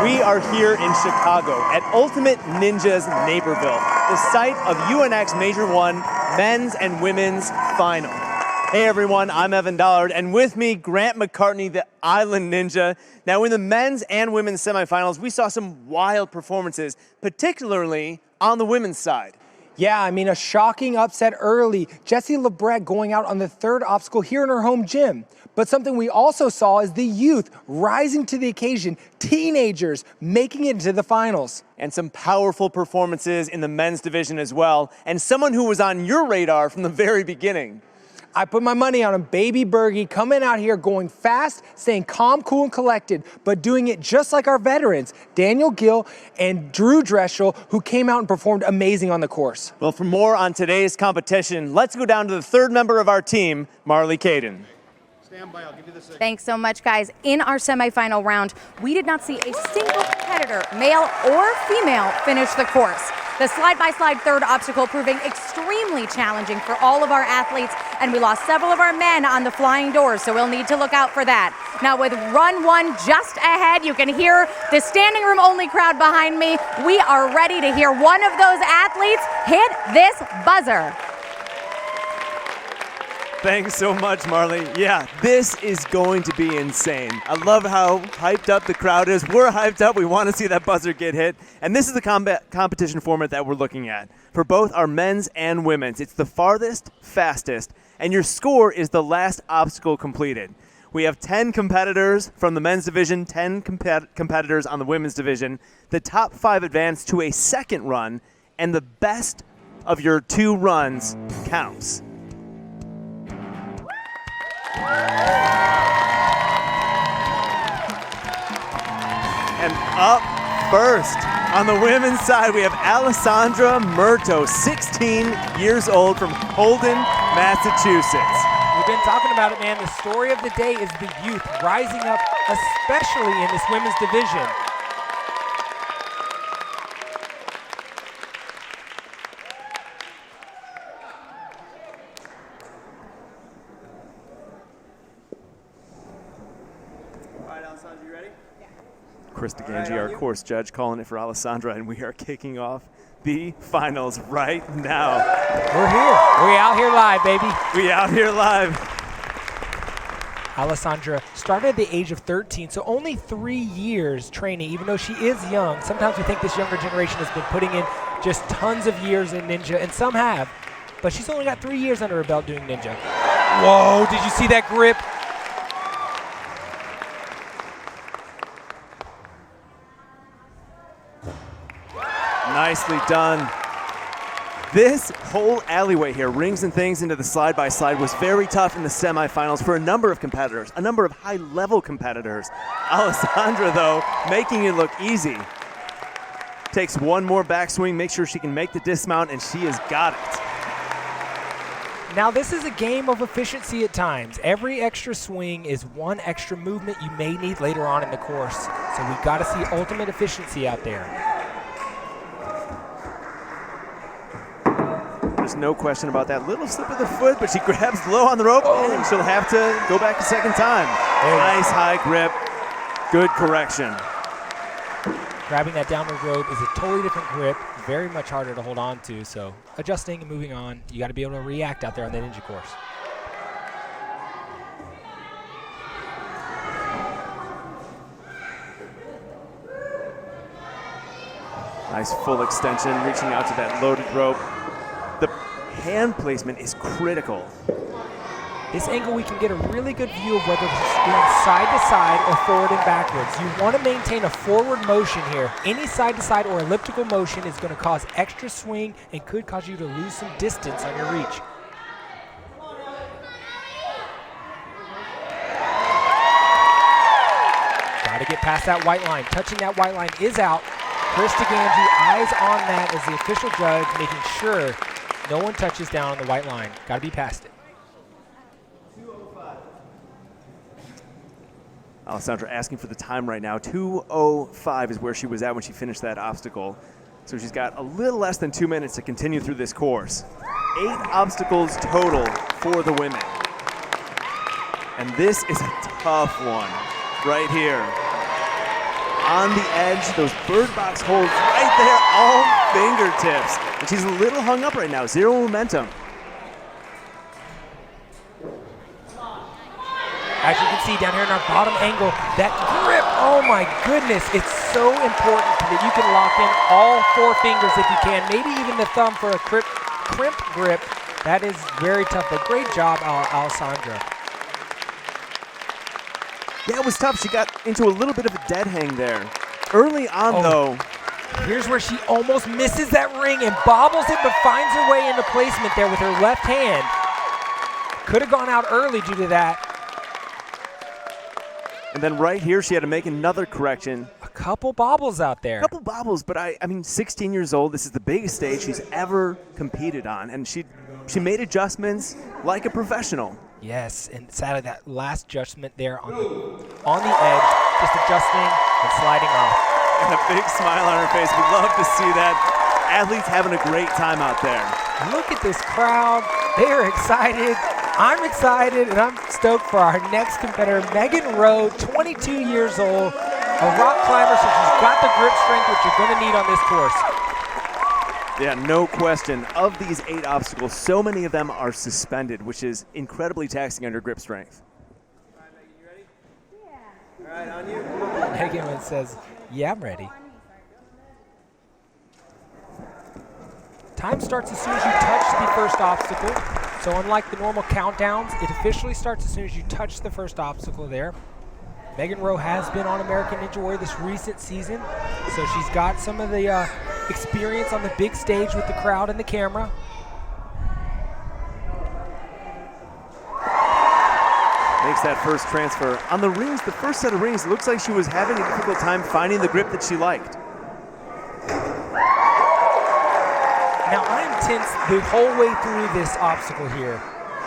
We are here in Chicago at Ultimate Ninjas Naperville, the site of UNX Major 1 Men's and Women's Final. Hey everyone, I'm Evan Dollard, and with me, Grant McCartney, the Island Ninja. Now in the men's and women's semifinals, we saw some wild performances, particularly on the women's side. Yeah, I mean, a shocking upset early. Jessie Lebret going out on the third obstacle here in her home gym. But something we also saw is the youth rising to the occasion, teenagers making it into the finals. And some powerful performances in the men's division as well, and someone who was on your radar from the very beginning. I put my money on him, Baby Bergie, coming out here going fast, staying calm, cool, and collected, but doing it just like our veterans, Daniel Gill and Drew Drestle, who came out and performed amazing on the course. Well, for more on today's competition, let's go down to the third member of our team, Marley Caden. Stand by, I'll give you the signal. Thanks so much, guys. In our semifinal round, we did not see a single competitor, male or female, finish the course. The slide-by-slide third obstacle proving extremely challenging for all of our athletes, and we lost several of our men on the flying doors, so we'll need to look out for that. Now with run one just ahead, you can hear the standing room only crowd behind me. We are ready to hear one of those athletes hit this buzzer. Thanks so much, Marley. Yeah, this is going to be insane. I love how hyped up the crowd is. We're hyped up. We want to see that buzzer get hit. And this is the competition format that we're looking at. For both our men's and women's, it's the farthest, fastest, and your score is the last obstacle completed. We have 10 competitors from the men's division, 10 competitors on the women's division. The top 5 advance to a second run, and the best of your 2 runs counts. And up first on the women's side, we have Alessandra Mirto, 16 years old from Holden, Massachusetts. We've been talking about it, man. The story of the day is the youth rising up, especially in this women's division. Krista Ganji, our course judge, calling it for Alessandra, and we are kicking off the finals right now. We're here. We out here live, baby. We out here live. Alessandra started at the age of 13, so only 3 years training, even though she is young. Sometimes we think this younger generation has been putting in just tons of years in Ninja, and some have, but she's only got 3 years under her belt doing Ninja. Whoa, did you see that grip? Nicely done. This whole alleyway here, rings and things into the slide-by-slide, was very tough in the semifinals for a number of competitors, a number of high-level competitors. Alessandra, though, making it look easy. Takes one more backswing, makes sure she can make the dismount, and she has got it. Now this is a game of efficiency at times. Every extra swing is one extra movement you may need later on in the course. So we've got to see ultimate efficiency out there. There's no question about that. Little slip of the foot, but she grabs low on the rope, and she'll have to go back a second time. Nice high grip. Good correction. Grabbing that downward rope is a totally different grip, very much harder to hold on to, so adjusting and moving on. You got to be able to react out there on the Ninja course. Nice full extension, reaching out to that loaded rope. The hand placement is critical. This angle, we can get a really good view of whether it's going side to side or forward and backwards. You want to maintain a forward motion here. Any side to side or elliptical motion is going to cause extra swing and could cause you to lose some distance on your reach. Got to get past that white line. Touching that white line is out. Krista Ganji, eyes on that as the official judge, making sure no one touches down on the white line. Got to be past it. Alessandra asking for the time right now. 2:05 is where she was at when she finished that obstacle. So she's got a little less than 2 minutes to continue through this course. 8 obstacles total for the women. And this is a tough one right here. on the edge. Those bird box holds right there, all fingertips. And she's a little hung up right now, 0 momentum. As you can see down here in our bottom angle, that grip, oh my goodness, it's so important that you can lock in all 4 fingers if you can, maybe even the thumb for a crimp grip. That is very tough, but great job, Alessandra. Yeah, it was tough. She got into a little bit of a dead hang there. Early on, though. Here's where she almost misses that ring and bobbles it, but finds her way into placement there with her left hand. Could have gone out early due to that. And then right here, she had to make another correction. A couple bobbles out there. A couple bobbles, but I mean, 16 years old. This is the biggest stage she's ever competed on, and she made adjustments like a professional. Yes, and sadly, that last adjustment there on the edge, just adjusting and sliding off. And a big smile on her face. We love to see that. Athletes having a great time out there. Look at this crowd. They are excited. I'm excited, and I'm stoked for our next competitor, Megan Rowe, 22 years old, a rock climber, so she's got the grip strength which you're going to need on this course. Yeah, no question. Of these 8 obstacles, so many of them are suspended, which is incredibly taxing on your grip strength. All right, Megan, you ready? Yeah. All right, on you. Megan Owen says, yeah, I'm ready. Time starts as soon as you touch the first obstacle. So unlike the normal countdowns, it officially starts as soon as you touch the first obstacle there. Megan Rowe has been on American Ninja Warrior this recent season, so she's got some of the experience on the big stage with the crowd and the camera. Makes that first transfer. On the rings, the first set of rings, it looks like she was having a difficult time finding the grip that she liked. Now I'm tense the whole way through this obstacle here.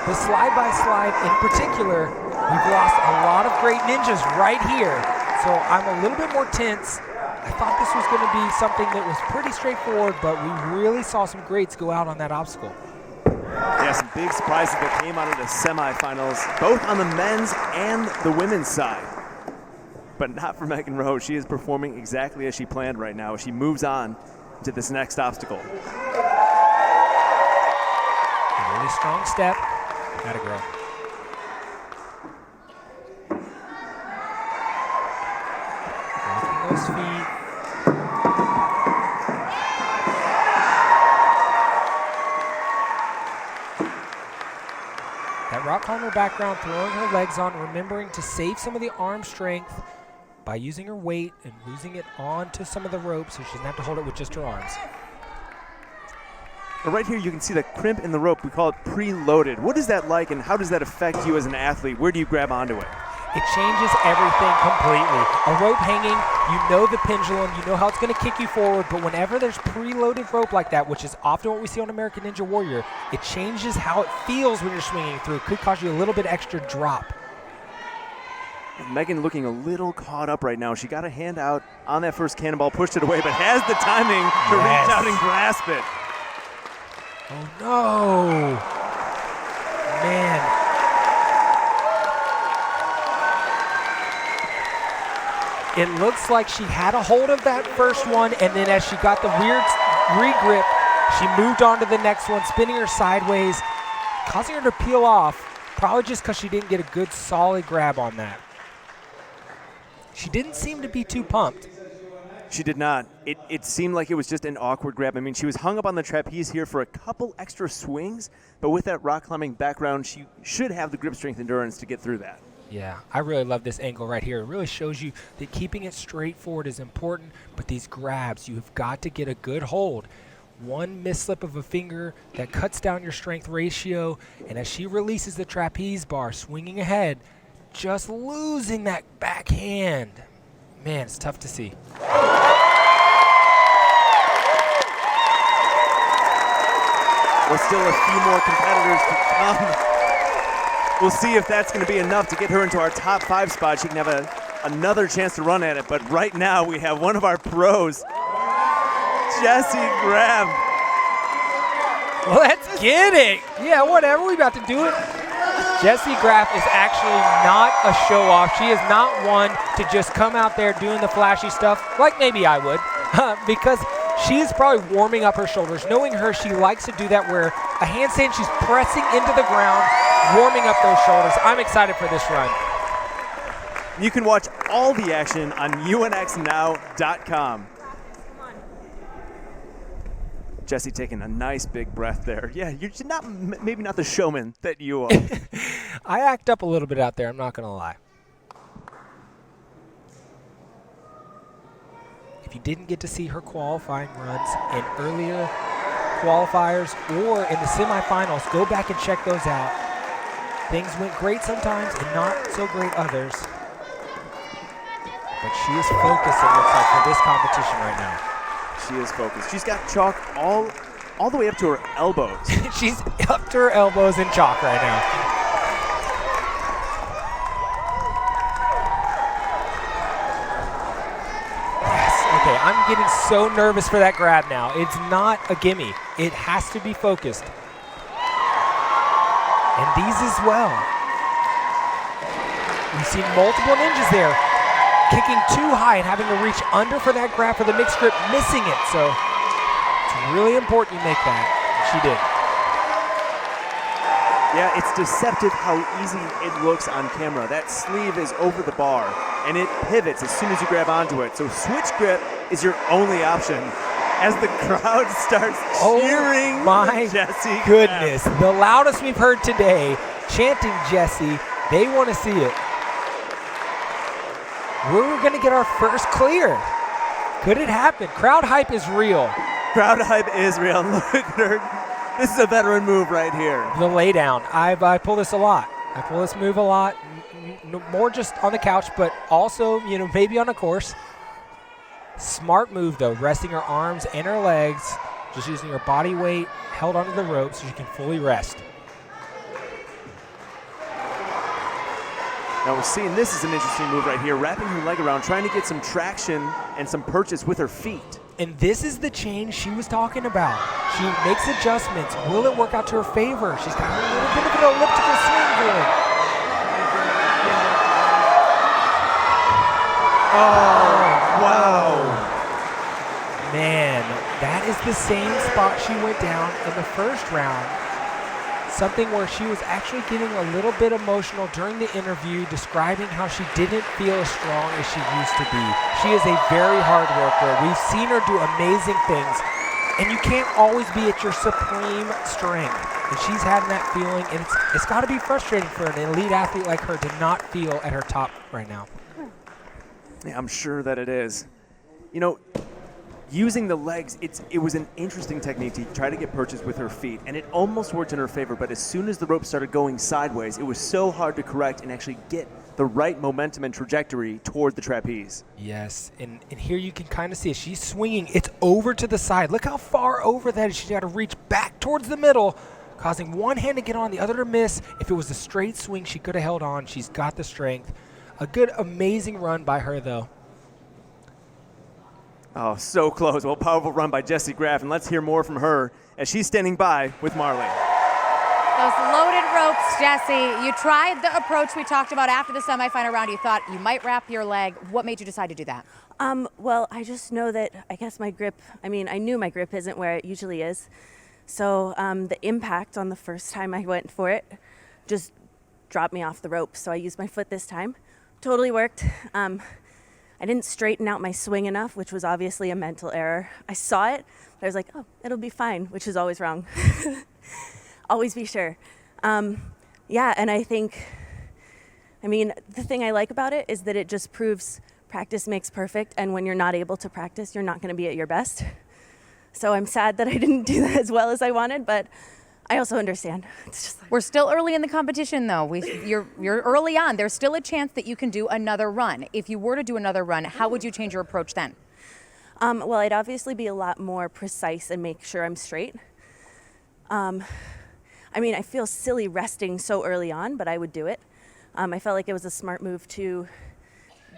The slide-by-slide in particular, we've lost a lot of great ninjas right here. So I'm a little bit more tense. I thought this was going to be something that was pretty straightforward, but we really saw some greats go out on that obstacle. Yeah, some big surprises that came out of the semifinals, both on the men's and the women's side. But not for Megan Rowe. She is performing exactly as she planned right now as she moves on to this next obstacle. A really strong step. Atta girl. Working those feet. That rock climber background, throwing her legs on, remembering to save some of the arm strength by using her weight and losing it onto some of the rope so she doesn't have to hold it with just her arms. Right here you can see the crimp in the rope. We call it preloaded. What is that like and how does that affect you as an athlete? Where do you grab onto it? It changes everything completely. A rope hanging, you know the pendulum, you know how it's going to kick you forward, but whenever there's preloaded rope like that, which is often what we see on American Ninja Warrior, it changes how it feels when you're swinging through. It could cause you a little bit extra drop. Megan looking a little caught up right now. She got a hand out on that first cannonball, pushed it away, but has the timing to reach out and grasp it. Oh no! Man. It looks like she had a hold of that first one, and then as she got the weird re-grip, she moved on to the next one, spinning her sideways, causing her to peel off, probably just because she didn't get a good solid grab on that. She didn't seem to be too pumped. She did not. It seemed like it was just an awkward grab. I mean, she was hung up on the trapeze here for a couple extra swings, but with that rock climbing background, she should have the grip strength endurance to get through that. Yeah, I really love this angle right here. It really shows you that keeping it straight forward is important, but these grabs, you have got to get a good hold. One misslip of a finger that cuts down your strength ratio, and as she releases the trapeze bar, swinging ahead, just losing that backhand. Man, it's tough to see. Well, still a few more competitors to come. We'll see if that's going to be enough to get her into our top 5 spot. She can have another chance to run at it. But right now we have one of our pros, Jessie Graham. Let's get it. Yeah, whatever. We about to do it. Jessie Graff is actually not a show-off. She is not one to just come out there doing the flashy stuff like maybe I would, because she is probably warming up her shoulders. Knowing her, she likes to do that where a handstand, she's pressing into the ground, warming up those shoulders. I'm excited for this run. You can watch all the action on unxnow.com. Jessie taking a nice big breath there. Yeah, you're maybe not the showman that you are. I act up a little bit out there, I'm not going to lie. If you didn't get to see her qualifying runs in earlier qualifiers or in the semifinals, go back and check those out. Things went great sometimes and not so great others. But she is focused, it looks like, for this competition right now. She is focused. She's got chalk all the way up to her elbows. She's up to her elbows in chalk right now. Yes, okay, I'm getting so nervous for that grab now. It's not a gimme. It has to be focused. And these as well. We've seen multiple ninjas there. Kicking too high and having to reach under for that grab for the mixed grip, missing it. So it's really important you make that. And she did. Yeah, it's deceptive how easy it looks on camera. That sleeve is over the bar, and it pivots as soon as you grab onto it. So switch grip is your only option as the crowd starts cheering my Jessie goodness. The loudest we've heard today, chanting Jessie. They want to see it. We're going to get our first clear. Could it happen? Crowd hype is real. Crowd hype is real. Look at her. This is a veteran move right here. The lay down. I pull this a lot. I pull this move a lot. More just on the couch, but also, maybe on a course. Smart move, though. Resting her arms and her legs. Just using her body weight held onto the rope so she can fully rest. Now we're seeing this is an interesting move right here, wrapping her leg around, trying to get some traction and some purchase with her feet. And this is the change she was talking about. She makes adjustments. Will it work out to her favor? She's got a little bit of an elliptical swing going. Oh, wow. Man, that is the same spot she went down in the first round. Something where she was actually getting a little bit emotional during the interview, describing how she didn't feel as strong as she used to be. She is a very hard worker. We've seen her do amazing things, and you can't always be at your supreme strength. And she's having that feeling, and it's got to be frustrating for an elite athlete like her to not feel at her top right now. Yeah, I'm sure that it is. Using the legs, it was an interesting technique to try to get purchase with her feet, and it almost worked in her favor, but as soon as the rope started going sideways, it was so hard to correct and actually get the right momentum and trajectory toward the trapeze. Yes, and here you can kind of see it. She's swinging. It's over to the side. Look how far over that is. She's got to reach back towards the middle, causing one hand to get on, the other to miss. If it was a straight swing, she could have held on. She's got the strength. A good, amazing run by her, though. Oh, so close. Well, powerful run by Jessie Graff, and let's hear more from her as she's standing by with Marley. Those loaded ropes, Jessie. You tried the approach we talked about after the semifinal round. You thought you might wrap your leg. What made you decide to do that? Well, I just know that, I guess my grip, I knew my grip isn't where it usually is. So the impact on the first time I went for it just dropped me off the rope. So I used my foot this time. Totally worked. I didn't straighten out my swing enough, which was obviously a mental error. I saw it, but I was like, oh, it'll be fine, which is always wrong. Always be sure. Yeah, and I think, the thing I like about it is that it just proves practice makes perfect, and when you're not able to practice, you're not going to be at your best. So I'm sad that I didn't do that as well as I wanted, but I also understand. It's just like, we're still early in the competition, though. You're early on. There's still a chance that you can do another run. If you were to do another run, how would you change your approach then? Well, I'd obviously be a lot more precise and make sure I'm straight. I feel silly resting so early on, but I would do it. I felt like it was a smart move to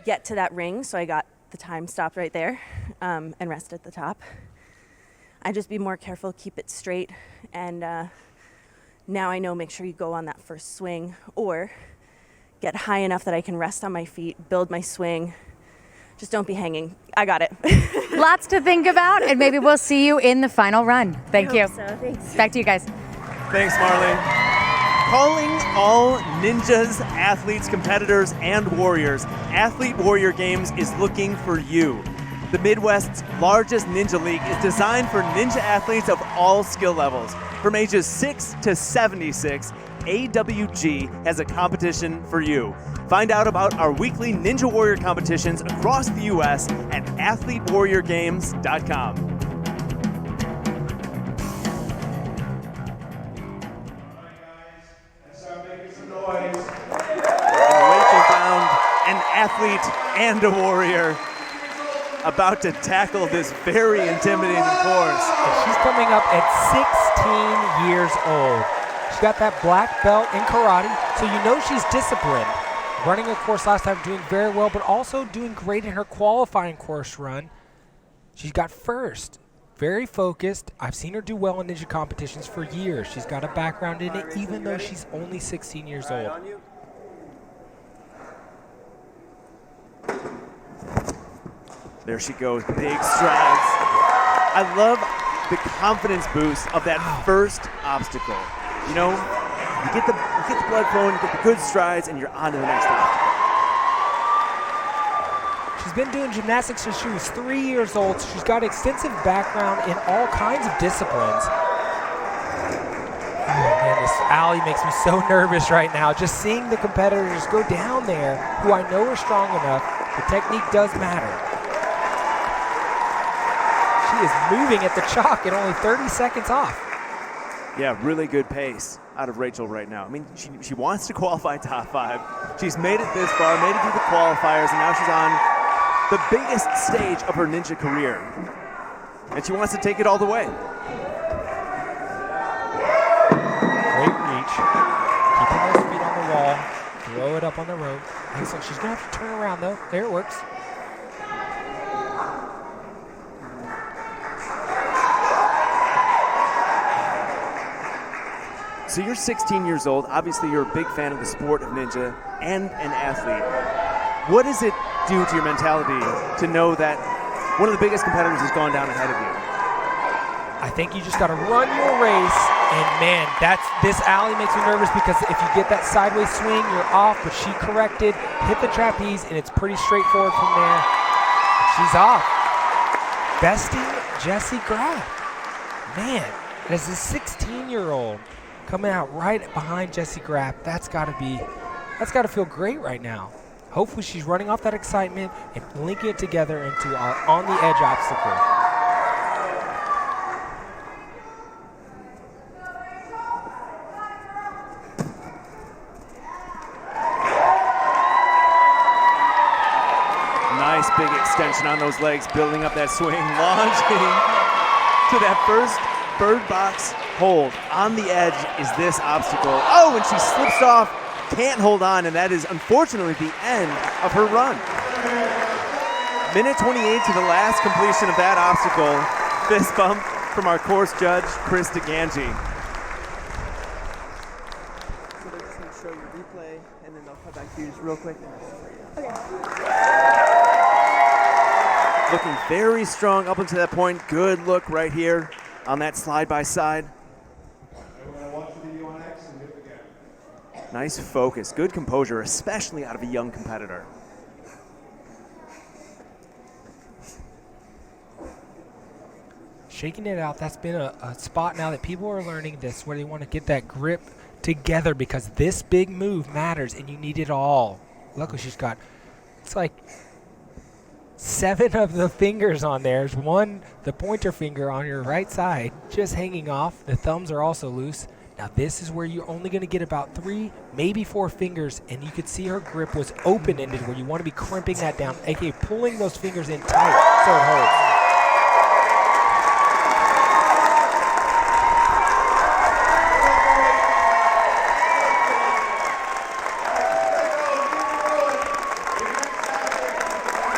get to that ring, so I got the time stopped right there and rest at the top. I'd just be more careful, keep it straight, and now I know make sure you go on that first swing or get high enough that I can rest on my feet, build my swing. Just don't be hanging. I got it. Lots to think about, and maybe we'll see you in the final run. Thank you. So, thanks. Back to you guys. Thanks, Marley. Calling all ninjas, athletes, competitors, and warriors, Athlete Warrior Games is looking for you. The Midwest's largest ninja league is designed for ninja athletes of all skill levels. From ages 6 to 76, AWG has a competition for you. Find out about our weekly Ninja Warrior competitions across the U.S. at athletewarriorgames.com. And Rachel found an athlete and a warrior about to tackle this very intimidating course. And she's coming up at 16 years old. She's got that black belt in karate, so you know she's disciplined. Running a course last time, doing very well, but also doing great in her qualifying course run. She's got first. Very focused. I've seen her do well in ninja competitions for years. She's got a background in it, even though she's only 16 years old. There she goes, big strides. I love the confidence boost of that first obstacle. You know, you get the blood flowing, you get the good strides, and you're on to the next obstacle. She's been doing gymnastics since she was 3 years old, so she's got extensive background in all kinds of disciplines. Oh man, this alley makes me so nervous right now. Just seeing the competitors go down there, who I know are strong enough, the technique does matter. She is moving at the chalk at only 30 seconds off. Yeah, really good pace out of Rachel right now. I mean, she wants to qualify top 5. She's made it this far, made it through the qualifiers, and now she's on the biggest stage of her ninja career. And she wants to take it all the way. Great reach. Keeping those feet on the wall. Throw it up on the rope. Excellent. She's going to have to turn around, though. There it works. So you're 16 years old. Obviously, you're a big fan of the sport of ninja and an athlete. What does it do to your mentality to know that one of the biggest competitors has gone down ahead of you? I think you just got to run your race, and man, this alley makes me nervous because if you get that sideways swing, you're off, but she corrected, hit the trapeze, and it's pretty straightforward from there. She's off. Besting Jessie Graff. Man, as a 16-year-old coming out right behind Jessie Graff, that's got to feel great right now. Hopefully she's running off that excitement and linking it together into our on-the-edge obstacle. Nice big extension on those legs, building up that swing, launching to that first bird box hold. On the edge is this obstacle. Oh, and she slips off, can't hold on, and that is unfortunately the end of her run. Minute 28 to the last completion of that obstacle. Fist bump from our course judge, Chris DeGangi. So they're just going to show you replay, and then they'll come back to you just real quick. Looking very strong up until that point. Good look right here on that slide-by-side. Nice focus, good composure, especially out of a young competitor. Shaking it out, that's been a spot now that people are learning this, where they want to get that grip together because this big move matters and you need it all. Luckily she's got, it's like 7 of the fingers on there. There's one, the pointer finger on your right side, just hanging off. The thumbs are also loose. Now this is where you're only going to get about 3, maybe 4 fingers, and you could see her grip was open-ended where you want to be crimping that down, aka pulling those fingers in tight so it holds.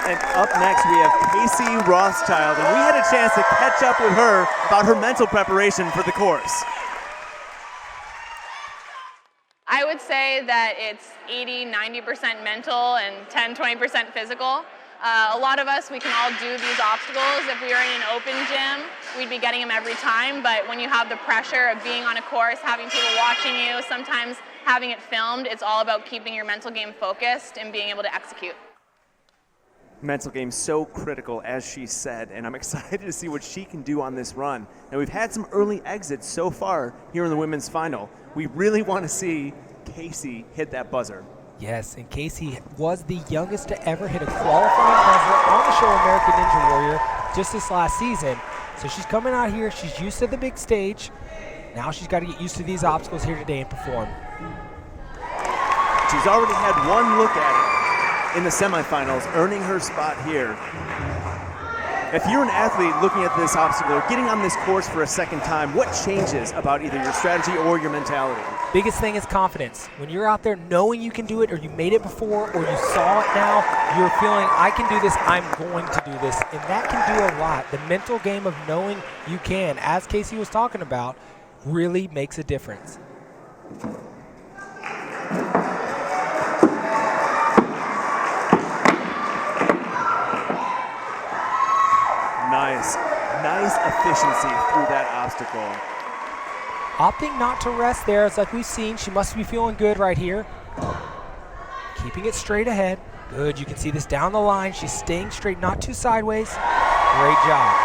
And up next, we have Casey Rothschild, and we had a chance to catch up with her about her mental preparation for the course. say that it's 80-90% mental and 10-20% physical. A lot of us, we can all do these obstacles. If we were in an open gym, we'd be getting them every time. But when you have the pressure of being on a course, having people watching you, sometimes having it filmed, it's all about keeping your mental game focused and being able to execute. Mental game so critical, as she said, and I'm excited to see what she can do on this run. Now, we've had some early exits so far here in the women's final. We really want to see Casey hit that buzzer. Yes, and Casey was the youngest to ever hit a qualifying buzzer on the show American Ninja Warrior just this last season. So she's coming out here. She's used to the big stage. Now she's got to get used to these obstacles here today and perform. She's already had one look at it in the semifinals, earning her spot here. If you're an athlete looking at this obstacle or getting on this course for a second time, what changes about either your strategy or your mentality? Biggest thing is confidence. When you're out there knowing you can do it, or you made it before, or you saw it now, you're feeling, I can do this, I'm going to do this. And that can do a lot. The mental game of knowing you can, as Casey was talking about, really makes a difference. Nice efficiency through that obstacle. Opting not to rest there, it's like we've seen. She must be feeling good right here. Keeping it straight ahead. Good, you can see this down the line. She's staying straight, not too sideways. Great job.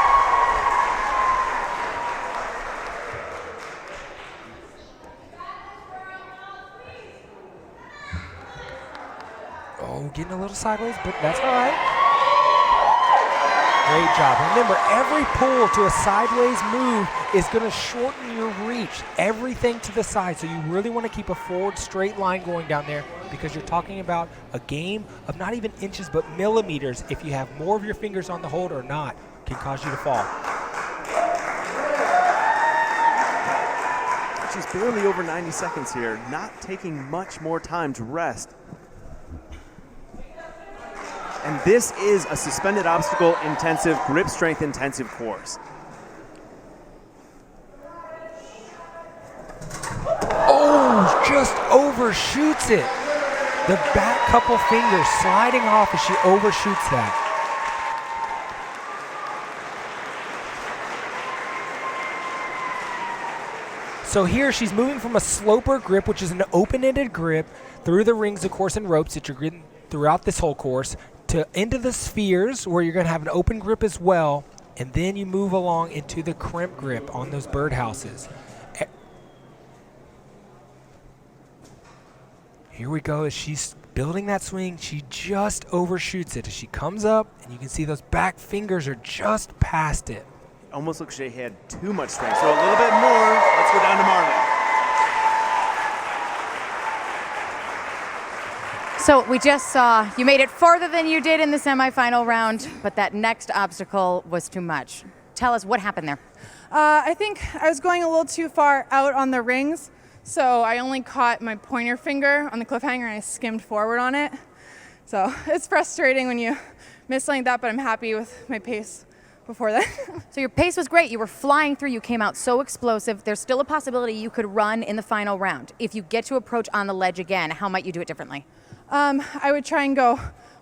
Oh, getting a little sideways, but that's all right. Great job. Remember, every pull to a sideways move is going to shorten your reach. Everything to the side. So you really want to keep a forward straight line going down there, because you're talking about a game of not even inches but millimeters. If you have more of your fingers on the hold or not, can cause you to fall. She's barely over 90 seconds here, not taking much more time to rest. And this is a suspended obstacle intensive, grip strength intensive course. Oh, just overshoots it. The back couple fingers sliding off as she overshoots that. So here she's moving from a sloper grip, which is an open-ended grip, through the rings, of course, and ropes that you're getting throughout this whole course, to into the spheres where you're going to have an open grip as well, and then you move along into the crimp grip on those birdhouses. Here we go. As she's building that swing, she just overshoots it. As she comes up, and you can see those back fingers are just past it. Almost looks like she had too much strength, so a little bit more. Let's go down to Marley. So we just saw you made it farther than you did in the semifinal round, but that next obstacle was too much. Tell us what happened there. I think I was going a little too far out on the rings, so I only caught my pointer finger on the cliffhanger and I skimmed forward on it. So it's frustrating when you miss something like that, but I'm happy with my pace before that. So your pace was great. You were flying through. You came out so explosive. There's still a possibility you could run in the final round. If you get to approach on the ledge again, how might you do it differently? I would try and go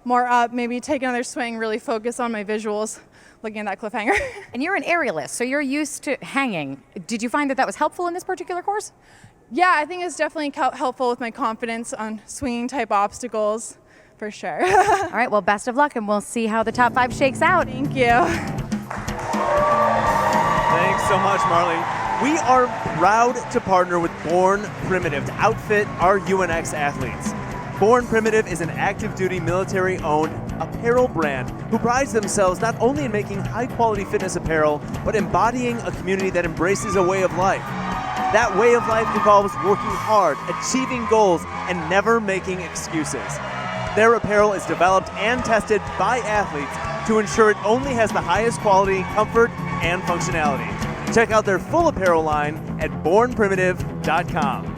more up, maybe take another swing, really focus on my visuals, looking at that cliffhanger. And you're an aerialist, so you're used to hanging. Did you find that that was helpful in this particular course? Yeah, I think it's definitely helpful with my confidence on swinging type obstacles, for sure. All right, well, best of luck, and we'll see how the top 5 shakes out. Thank you. Thanks so much, Marley. We are proud to partner with Born Primitive to outfit our UNX athletes. Born Primitive is an active-duty military-owned apparel brand who prides themselves not only in making high-quality fitness apparel, but embodying a community that embraces a way of life. That way of life involves working hard, achieving goals, and never making excuses. Their apparel is developed and tested by athletes to ensure it only has the highest quality, comfort, and functionality. Check out their full apparel line at bornprimitive.com.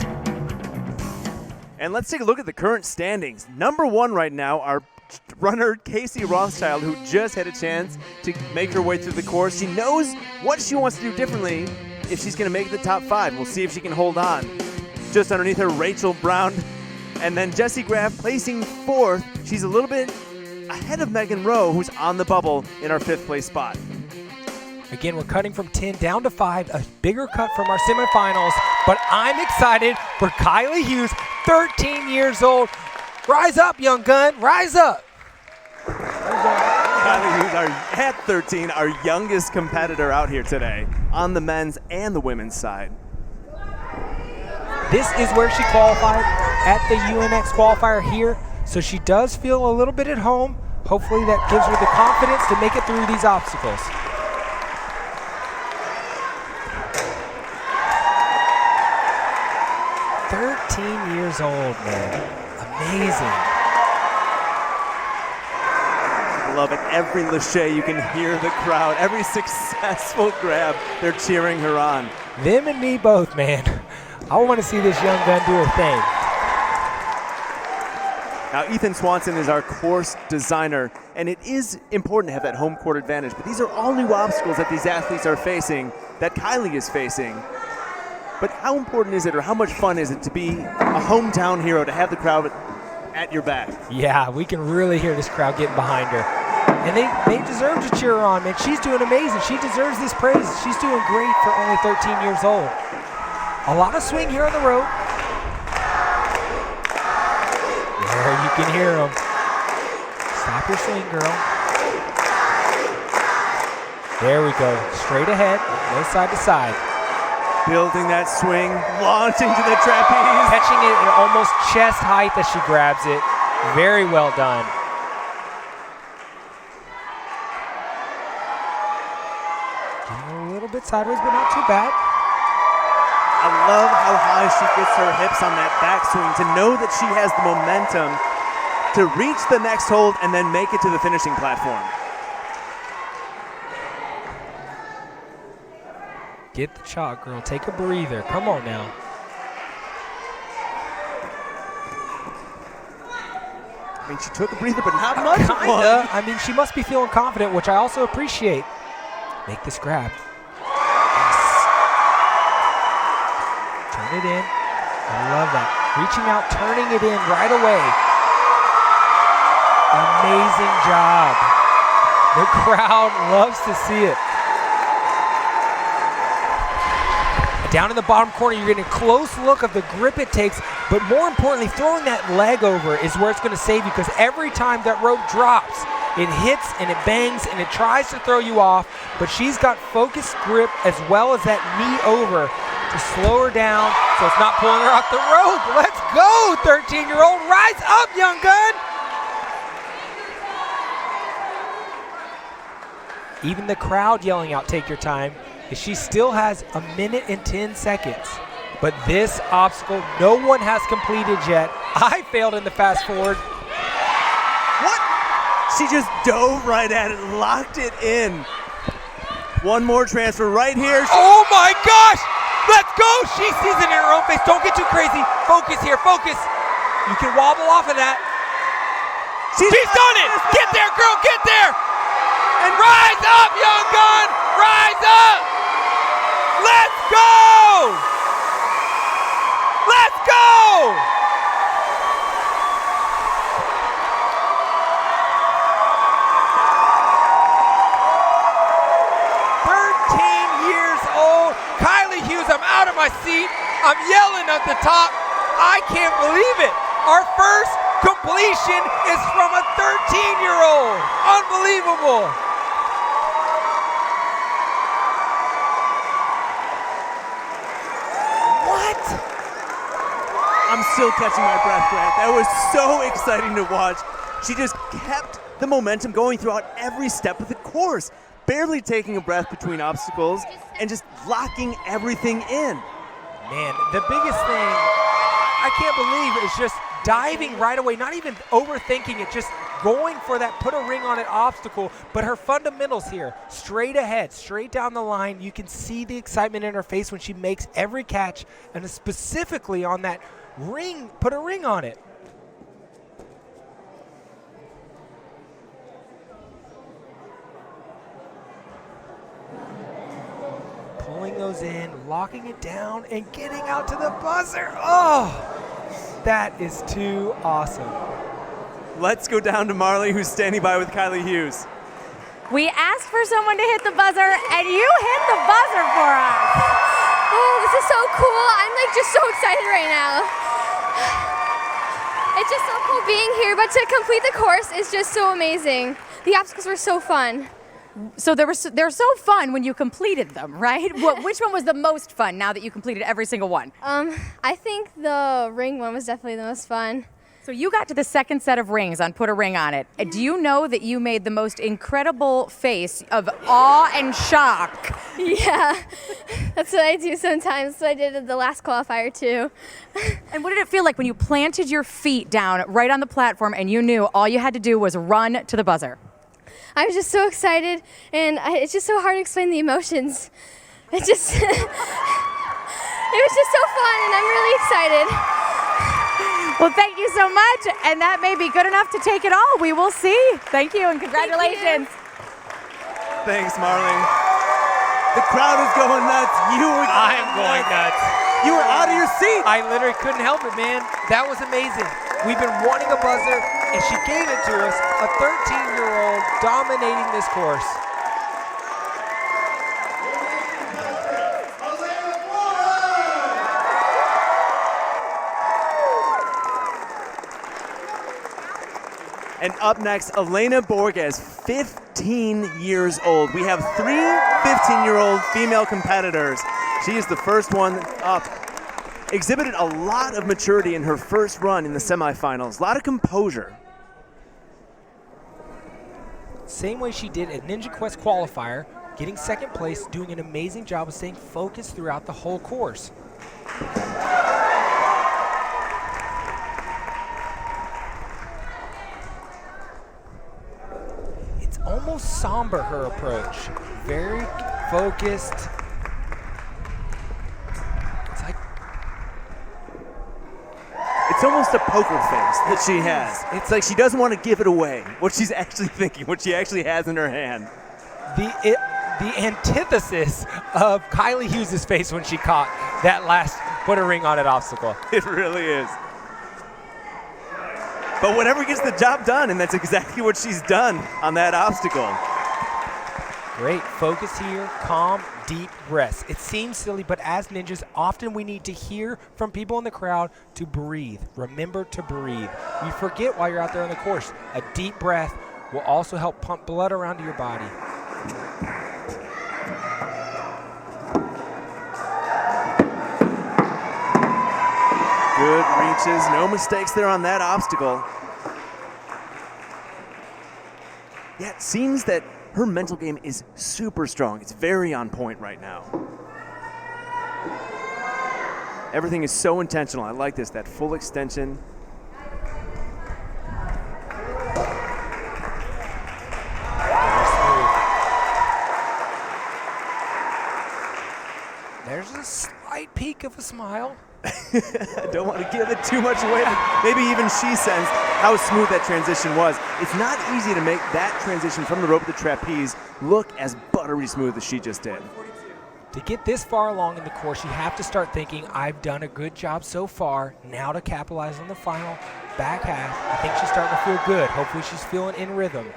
And let's take a look at the current standings. Number 1 right now, our runner Casey Rothschild, who just had a chance to make her way through the course. She knows what she wants to do differently if she's going to make the top 5. We'll see if she can hold on. Just underneath her, Rachel Brown And then Jessie Graff placing 4th. She's a little bit ahead of Megan Rowe, who's on the bubble in our 5th place spot. Again, we're cutting from 10 down to 5, a bigger cut from our semifinals, but I'm excited for Kylie Hughes, 13 years old. Rise up, young gun, rise up. Kylie Hughes, at 13, our youngest competitor out here today on the men's and the women's side. This is where she qualified at the UNX qualifier here, so she does feel a little bit at home. Hopefully that gives her the confidence to make it through these obstacles. Years old, man. Amazing. Love it. Every lache, you can hear the crowd. Every successful grab, they're cheering her on. Them and me both, man. I want to see this young gun do her thing. Now, Ethan Swanson is our course designer, and it is important to have that home court advantage, but these are all new obstacles that these athletes are facing, that Kylie is facing. But how important is it, or how much fun is it to be a hometown hero, to have the crowd at your back? Yeah, we can really hear this crowd getting behind her. And they deserve to cheer her on, man. She's doing amazing. She deserves this praise. She's doing great for only 13 years old. A lot of swing here on the rope. There, you can hear them. Stop your swing, girl. There we go. Straight ahead, no side to side. Building that swing, launching to the trapeze. Catching it at almost chest height as she grabs it. Very well done. Getting a little bit sideways, but not too bad. I love how high she gets her hips on that backswing, to know that she has the momentum to reach the next hold and then make it to the finishing platform. Get the shot, girl. Take a breather. Come on now. I mean, she took a breather, but not much. Kinda. I mean, she must be feeling confident, which I also appreciate. Make this grab. Yes. Turn it in. I love that. Reaching out, turning it in right away. Amazing job. The crowd loves to see it. Down in the bottom corner, you're getting a close look of the grip it takes, but more importantly, throwing that leg over is where it's going to save you, because every time that rope drops, it hits and it bangs and it tries to throw you off, but she's got focused grip as well as that knee over to slow her down so it's not pulling her off the rope. Let's go, 13-year-old. Rise up, young gun. Even the crowd yelling out, take your time. She still has 1 minute and 10 seconds. But this obstacle, no one has completed yet. I failed in the fast forward. What? She just dove right at it, locked it in. One more transfer right here. Oh my gosh! Let's go! She sees it in her own face. Don't get too crazy. Focus here, focus. You can wobble off of that. She's done it! Get there, girl, get there! And rise up, young gun! Rise up! Let's go! Let's go! Kylie Hughes, I'm out of my seat. I'm yelling at the top. I can't believe it. Our first completion is from a 13-year-old. Unbelievable. What? I'm still catching my breath, Grant. That was so exciting to watch. She just kept the momentum going throughout every step of the course, barely taking a breath between obstacles and just locking everything in. Man, the biggest thing I can't believe is just diving right away, not even overthinking it, just going for that put a ring on it obstacle. But her fundamentals here, straight ahead, straight down the line, you can see the excitement in her face when she makes every catch, and specifically on that ring, put a ring on it. Pulling those in, locking it down, and getting out to the buzzer. Oh, That is too awesome. Let's go down to Marley, who's standing by with Kylie Hughes. We asked for someone to hit the buzzer, and you hit the buzzer for us. Oh, this is so cool. I'm like just so excited right now. It's just so cool being here, but to complete the course is just so amazing. The obstacles were so fun. So they're so fun when you completed them, right? Which one was the most fun now that you completed every single one? I think the ring one was definitely the most fun. So you got to the second set of rings on Put a Ring on It. Do you know that you made the most incredible face of awe and shock? Yeah, that's what I do sometimes. That's what I did at the last qualifier too. And what did it feel like when you planted your feet down right on the platform and you knew all you had to do was run to the buzzer? I was just so excited, and it's just so hard to explain the emotions. It was just so fun, and I'm really excited. Well, thank you so much, and that may be good enough to take it all. We will see. Thank you, and congratulations. Thanks, Marley. The crowd is going nuts. I'm going nuts. You were out of your seat. I literally couldn't help it, man. That was amazing. We've been wanting a buzzer, and she gave it to us, a 13-year-old dominating this course. And up next, Elena Borg is 15 years old. We have 3 15-year-old female competitors. She is the first one up. Exhibited a lot of maturity in her first run in the semifinals. A lot of composure. Same way she did at Ninja Quest qualifier, getting second place, doing an amazing job of staying focused throughout the whole course. It's almost somber, her approach. Very focused. It's almost a poker face that she has. It's like she doesn't want to give it away, what she's actually thinking, what she actually has in her hand. The antithesis of Kylie Hughes' face when she caught that last Put a Ring on It obstacle. It really is. But whatever gets the job done, and that's exactly what she's done on that obstacle. Great focus here, calm, deep breaths. It seems silly, but as ninjas, often we need to hear from people in the crowd to breathe. Remember to breathe. You forget while you're out there on the course. A deep breath will also help pump blood around to your body. Good reaches, no mistakes there on that obstacle. Yeah, it seems that her mental game is super strong. It's very on point right now. Everything is so intentional. I like this, that full extension. Very smooth. There's a slight peek of a smile. I don't want to give it too much away, but maybe even she sensed how smooth that transition was. It's not easy to make that transition from the rope to the trapeze look as buttery smooth as she just did. To get this far along in the course, you have to start thinking, I've done a good job so far. Now to capitalize on the final back half. I think she's starting to feel good. Hopefully she's feeling in rhythm.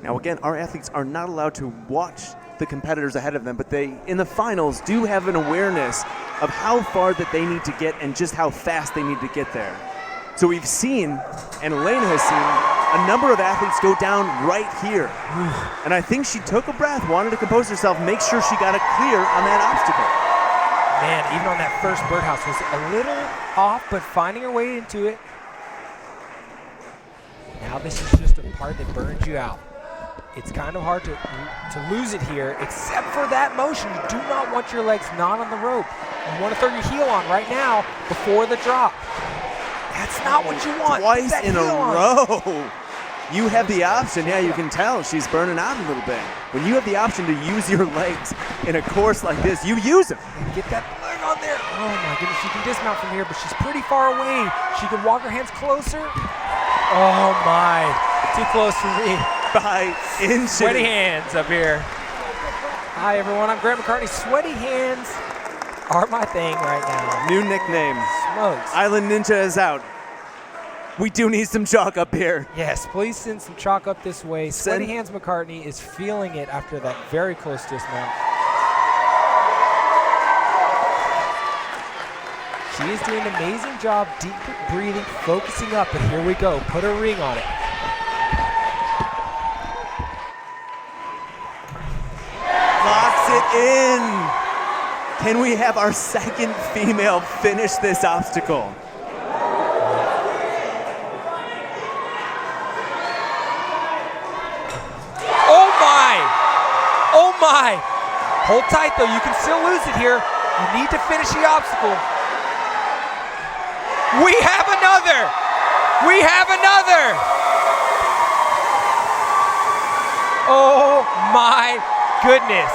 Now again, our athletes are not allowed to watch the competitors ahead of them, but they, in the finals, do have an awareness of how far that they need to get and just how fast they need to get there. So we've seen, and Elena has seen, a number of athletes go down right here. And I think she took a breath, wanted to compose herself, make sure she got it clear on that obstacle. Man, even on that first birdhouse was a little off, but finding her way into it. Now this is just a part that burns you out. It's kind of hard to lose it here, except for that motion. You do not want your legs not on the rope. You want to throw your heel on right now before the drop. That's not what you want. Twice in a row. You have the option. Yeah, you can tell she's burning out a little bit. When you have the option to use your legs in a course like this, you use them. Get that leg on there. Oh my goodness, she can dismount from here, but she's pretty far away. She can walk her hands closer. Oh my, too close for me. By inches. Sweaty hands up here. Hi everyone, I'm Grant McCartney. Sweaty hands are my thing right now. New nickname. Smokes. Island Ninja is out. We do need some chalk up here. Yes, please send some chalk up this way. Sweaty Send- Hands McCartney is feeling it after that very close dismount. She is doing an amazing job, deep breathing, focusing up, and here we go. Put a ring on it. Locks it in. Can we have our second female finish this obstacle? Oh my! Oh my! Hold tight though, you can still lose it here. You need to finish the obstacle. We have another! We have another! Oh my goodness.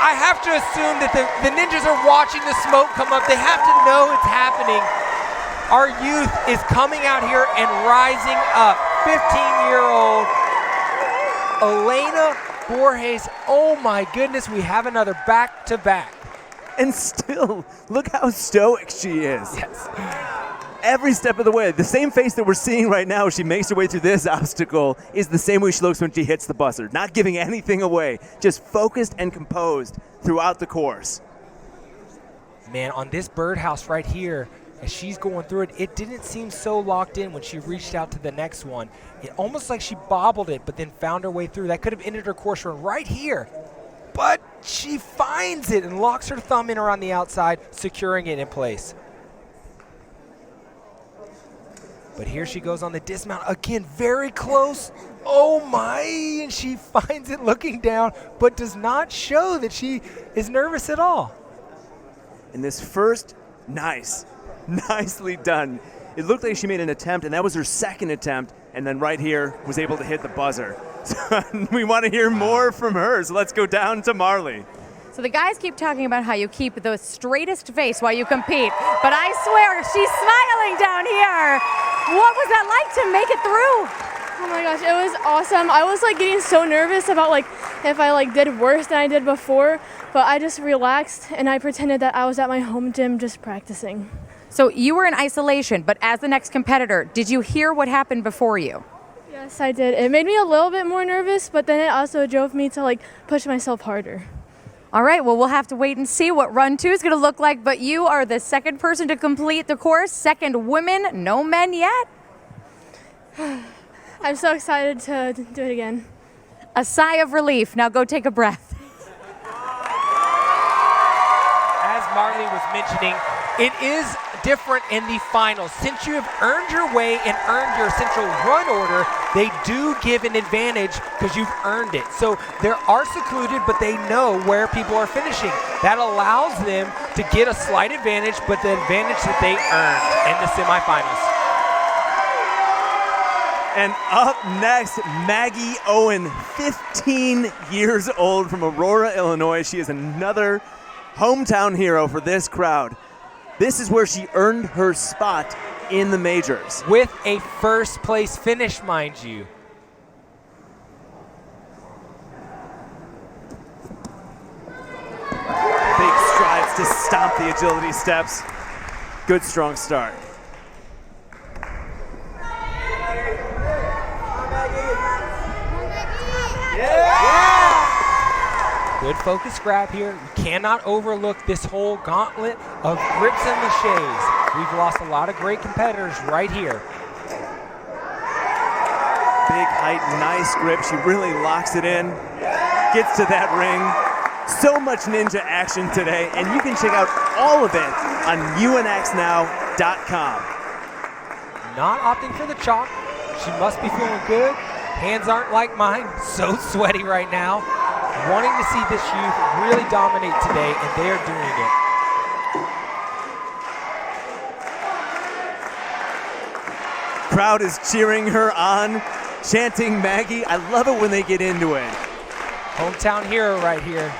I have to assume that the ninjas are watching the smoke come up. They have to know it's happening. Our youth is coming out here and rising up. 15-year-old Elena Borg. Oh my goodness, we have another back-to-back. And still, look how stoic she is. Yes. Every step of the way. The same face that we're seeing right now as she makes her way through this obstacle is the same way she looks when she hits the buzzer. Not giving anything away. Just focused and composed throughout the course. Man, on this birdhouse right here, as she's going through it, it didn't seem so locked in when she reached out to the next one. It almost like she bobbled it, but then found her way through. That could have ended her course run right here. But she finds it and locks her thumb in around the outside, securing it in place. But here she goes on the dismount. Again, very close. Oh my, and she finds it looking down, but does not show that she is nervous at all. And this first, nicely done. It looked like she made an attempt, and that was her second attempt, and then right here was able to hit the buzzer. So we want to hear more from her, so let's go down to Marley. So the guys keep talking about how you keep the straightest face while you compete, but I swear she's smiling down here. What was that like to make it through? Oh my gosh, it was awesome. I was like getting so nervous about like if I like did worse than I did before, but I just relaxed and I pretended that I was at my home gym just practicing. So you were in isolation, but as the next competitor, did you hear what happened before you? Yes, I did. It made me a little bit more nervous, but then it also drove me to like push myself harder. All right, well, we'll have to wait and see what run 2 is going to look like, but you are the second person to complete the course, second women, no men yet. I'm so excited to do it again. A sigh of relief. Now go take a breath. As Marley was mentioning, it is different in the finals. Since you have earned your way and earned your central run order, they do give an advantage because you've earned it. So they are secluded, but they know where people are finishing. That allows them to get a slight advantage, but the advantage that they earned in the semifinals. And up next, Maggie Owen, 15 years old from Aurora, Illinois. She is another hometown hero for this crowd. This is where she earned her spot in the majors. With a first place finish, mind you. Big strides to stomp the agility steps. Good, strong start. Good focus grab here. You cannot overlook this whole gauntlet of grips and laches. We've lost a lot of great competitors right here. Big height, nice grip. She really locks it in, gets to that ring. So much ninja action today, and you can check out all of it on unxnow.com. Not opting for the chalk. She must be feeling good. Hands aren't like mine, so sweaty right now. Wanting to see this youth really dominate today, and they are doing it. Crowd is cheering her on, chanting Maggie. I love it when they get into it. Hometown hero right here.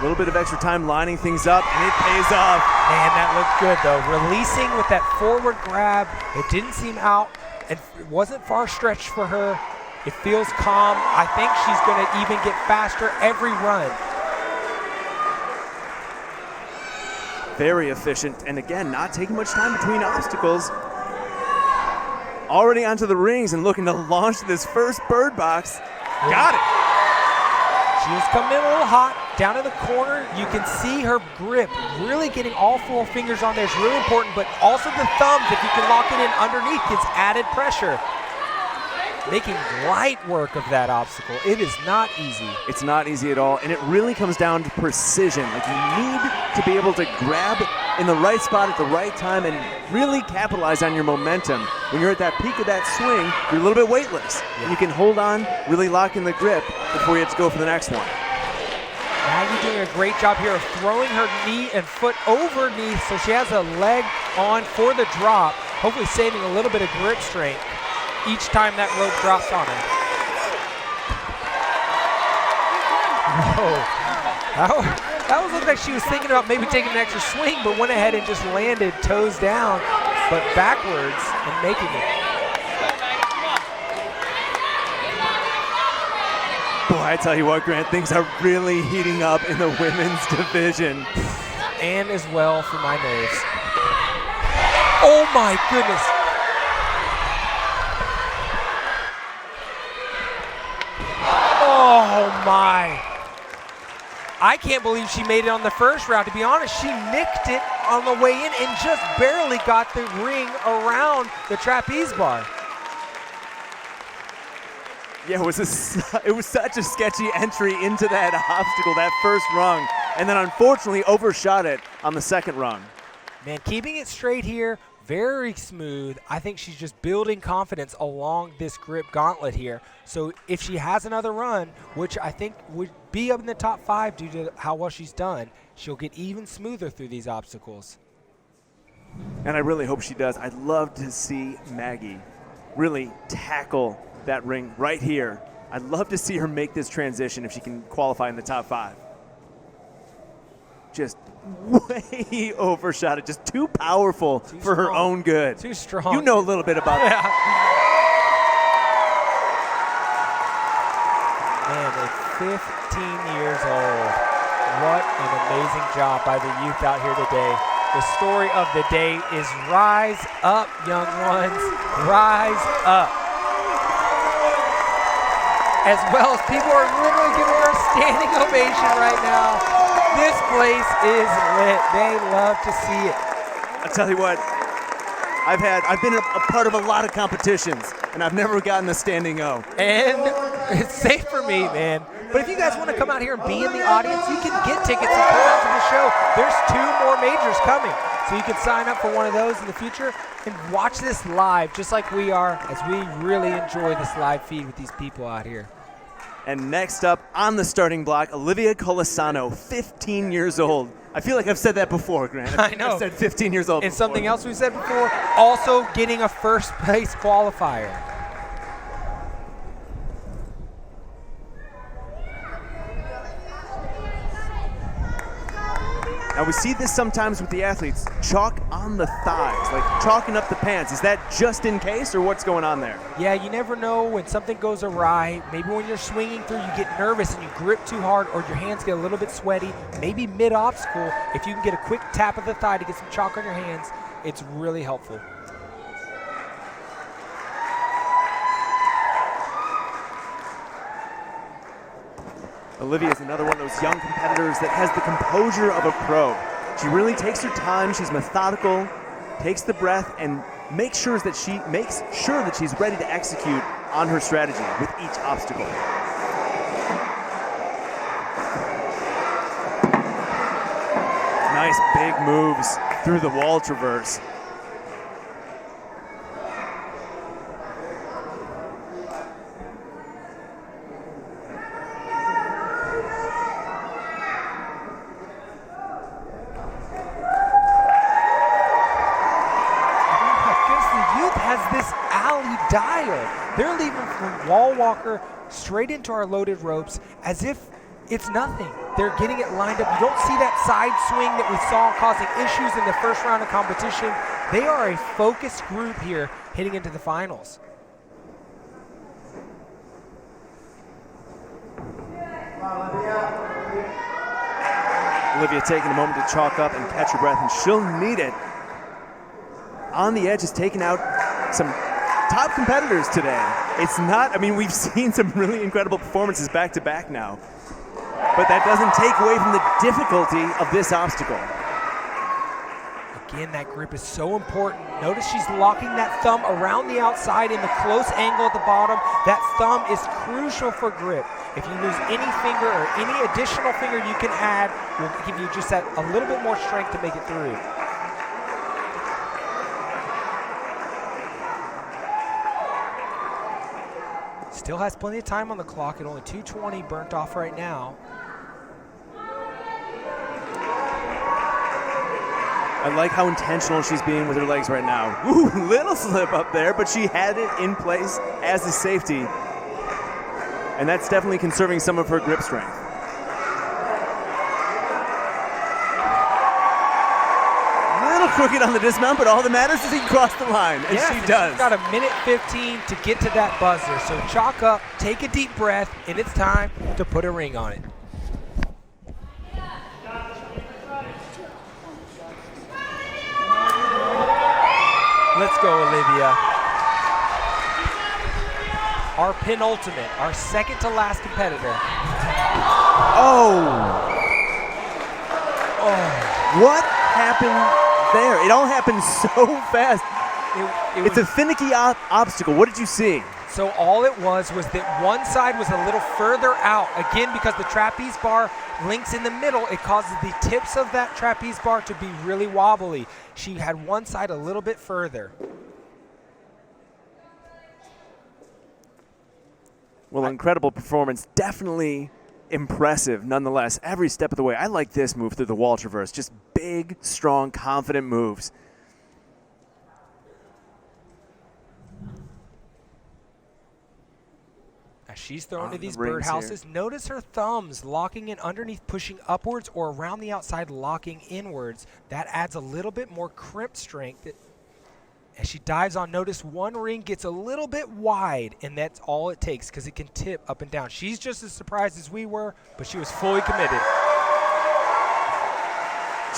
A little bit of extra time lining things up, and it pays off. Man, that looked good, though. Releasing with that forward grab. It didn't seem out. It wasn't far stretched for her. It feels calm. I think she's going to even get faster every run. Very efficient, and again, not taking much time between obstacles. Already onto the rings and looking to launch this first bird box. Got it. She was coming in a little hot, down in the corner. You can see her grip, really getting all 4 fingers on there is really important, but also the thumbs, if you can lock it in underneath, gets added pressure. Making light work of that obstacle. It is not easy. It's not easy at all, and it really comes down to precision. Like, you need to be able to grab in the right spot at the right time and really capitalize on your momentum. When you're at that peak of that swing, you're a little bit weightless. Yeah. You can hold on, really lock in the grip before you have to go for the next one. Maggie doing a great job here of throwing her knee and foot over knee so she has a leg on for the drop, hopefully saving a little bit of grip strength each time that rope drops on her. Whoa. That was looked like she was thinking about maybe taking an extra swing, but went ahead and just landed toes down, but backwards and making it. Boy, I tell you what, Grant, things are really heating up in the women's division. And as well for my nerves. Oh my goodness. Oh my. I can't believe she made it on the first round. To be honest, she nicked it on the way in and just barely got the ring around the trapeze bar. Yeah, it was such a sketchy entry into that obstacle, that first rung, and then unfortunately overshot it on the second rung. Man, keeping it straight here, very smooth. I think she's just building confidence along this grip gauntlet here. So if she has another run, which I think would be up in the top 5 due to how well she's done, she'll get even smoother through these obstacles. And I really hope she does. I'd love to see Maggie really tackle that ring right here. I'd love to see her make this transition if she can qualify in the top 5. Just way overshot it. Just too powerful for her own good. Too strong. You know a little bit about that. Man, at 15 years old, what an amazing job by the youth out here today. The story of the day is rise up, young ones. Rise up. As well as people are literally giving her a standing ovation right now. This place is lit. They love to see it. I tell you what, I've been a part of a lot of competitions, and I've never gotten a standing O. And it's safe for me, man. But if you guys want to come out here and be in the audience, you can get tickets and come out to the show. There's 2 more majors coming. So you can sign up for one of those in the future and watch this live just like we are, as we really enjoy this live feed with these people out here. And next up on the starting block, Olivia Colasano, 15 years old. I feel like I've said that before, Grant. I know. I've said 15 years old And before. something else we said before, also getting a first place qualifier. Now we see this sometimes with the athletes, chalk on the thighs, like chalking up the pants. Is that just in case, or what's going on there? Yeah, you never know when something goes awry. Maybe when you're swinging through, you get nervous and you grip too hard, or your hands get a little bit sweaty. Maybe mid-obstacle, if you can get a quick tap of the thigh to get some chalk on your hands, it's really helpful. Olivia is another one of those young competitors that has the composure of a pro. She really takes her time, she's methodical, takes the breath, and makes sure that she's ready to execute on her strategy with each obstacle. Nice big moves through the wall traverse. They're leaving from wall walker straight into our loaded ropes as if it's nothing. They're getting it lined up. You don't see that side swing that we saw causing issues in the first round of competition. They are a focused group here heading into the finals. Olivia taking a moment to chalk up and catch her breath, and she'll need it. On the edge is taking out some top competitors today. It's not, I mean, we've seen some really incredible performances back to back now, but that doesn't take away from the difficulty of this obstacle. Again, that grip is so important. Notice she's locking that thumb around the outside in the close angle at the bottom. That thumb is crucial for grip. If you lose any finger or any additional finger you can add, will give you just that a little bit more strength to make it through. Still has plenty of time on the clock at only 2:20 burnt off right now. I like how intentional she's being with her legs right now. Ooh, little slip up there, but she had it in place as a safety. And that's definitely conserving some of her grip strength. A little crooked on the dismount, but all that matters is he crossed the line, and she does. She's got a minute 15 to get to that buzzer. So chalk up, take a deep breath, and it's time to put a ring on it. Let's go, Olivia. Our penultimate, our second to last competitor. Oh! What happened there? It all happened so fast. It's a finicky obstacle. What did you see? So all it was that one side was a little further out. Again, because the trapeze bar links in the middle, it causes the tips of that trapeze bar to be really wobbly. She had one side a little bit further. Well, incredible performance. Definitely impressive nonetheless. Every step of the way. I like this move through the wall traverse. Just big, strong, confident moves. As she's thrown to these birdhouses, notice her thumbs locking in underneath, pushing upwards, or around the outside, locking inwards. That adds a little bit more crimp strength. As she dives on, notice one ring gets a little bit wide, and that's all it takes because it can tip up and down. She's just as surprised as we were, but she was fully committed.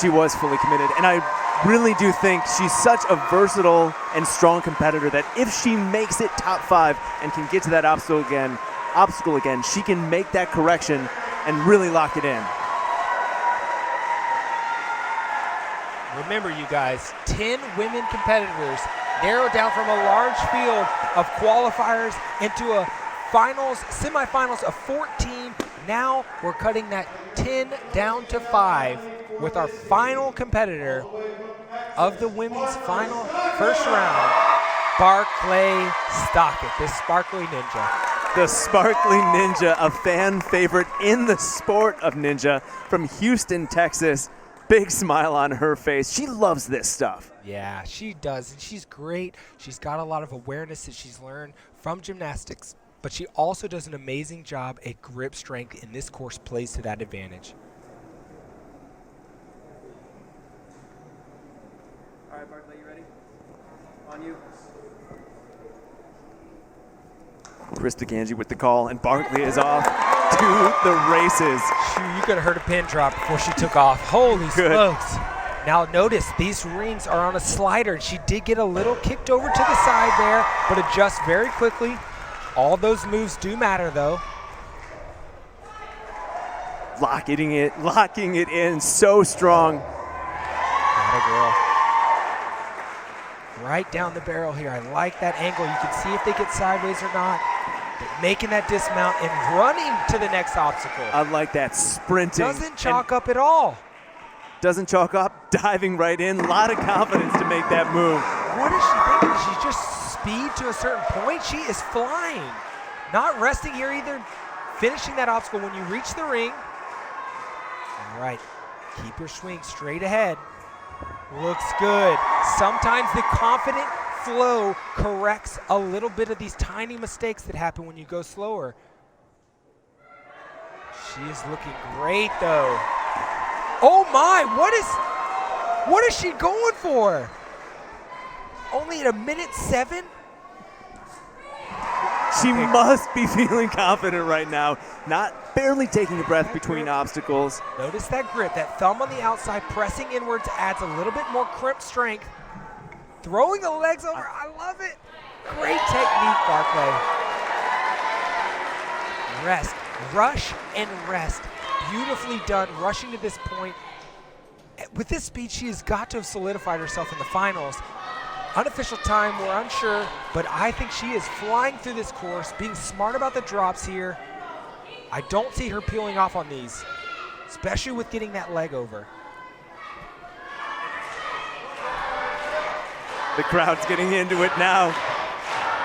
She was fully committed, and I really do think she's such a versatile and strong competitor that if she makes it top 5 and can get to that obstacle again, she can make that correction and really lock it in. Remember, you guys, 10 women competitors narrowed down from a large field of qualifiers into a semifinals of 14. Now we're cutting that 10 down to 5 with our final competitor of the women's final first round, Barclay Stockett, the Sparkly Ninja. The Sparkly Ninja, a fan favorite in the sport of ninja from Houston, Texas. Big smile on her face. She loves this stuff. Yeah, she does, and she's great. She's got a lot of awareness that she's learned from gymnastics, but she also does an amazing job at grip strength, and this course plays to that advantage. All right, Barclay, you ready? On you. Krista Ganji with the call, and Barclay is off to the races. Shoot, you could have heard a pin drop before she took off. Holy smokes. Now notice these rings are on a slider. She did get a little kicked over to the side there, but adjusts very quickly. All those moves do matter, though. Locking it in so strong. Atta girl. Right down the barrel here. I like that angle. You can see if they get sideways or not. But making that dismount and running to the next obstacle. I like that sprinting. Doesn't chalk up at all. Doesn't chalk up, diving right in. A lot of confidence to make that move. What is she thinking? Is she just speed to a certain point? She is flying. Not resting here either. Finishing that obstacle when you reach the ring. All right. Keep your swing straight ahead. Looks good. Sometimes the confident flow corrects a little bit of these tiny mistakes that happen when you go slower. She is looking great, though. Oh my, what is she going for? Only at 1:07? She must be feeling confident right now, barely taking a breath between obstacles. Notice that grip, that thumb on the outside, pressing inwards adds a little bit more crimp strength. Throwing the legs over, I love it. Great technique, Barclay. Rest, rush and rest. Beautifully done, rushing to this point. With this speed, she has got to have solidified herself in the finals. Unofficial time, we're unsure, but I think she is flying through this course, being smart about the drops here. I don't see her peeling off on these, especially with getting that leg over. The crowd's getting into it now.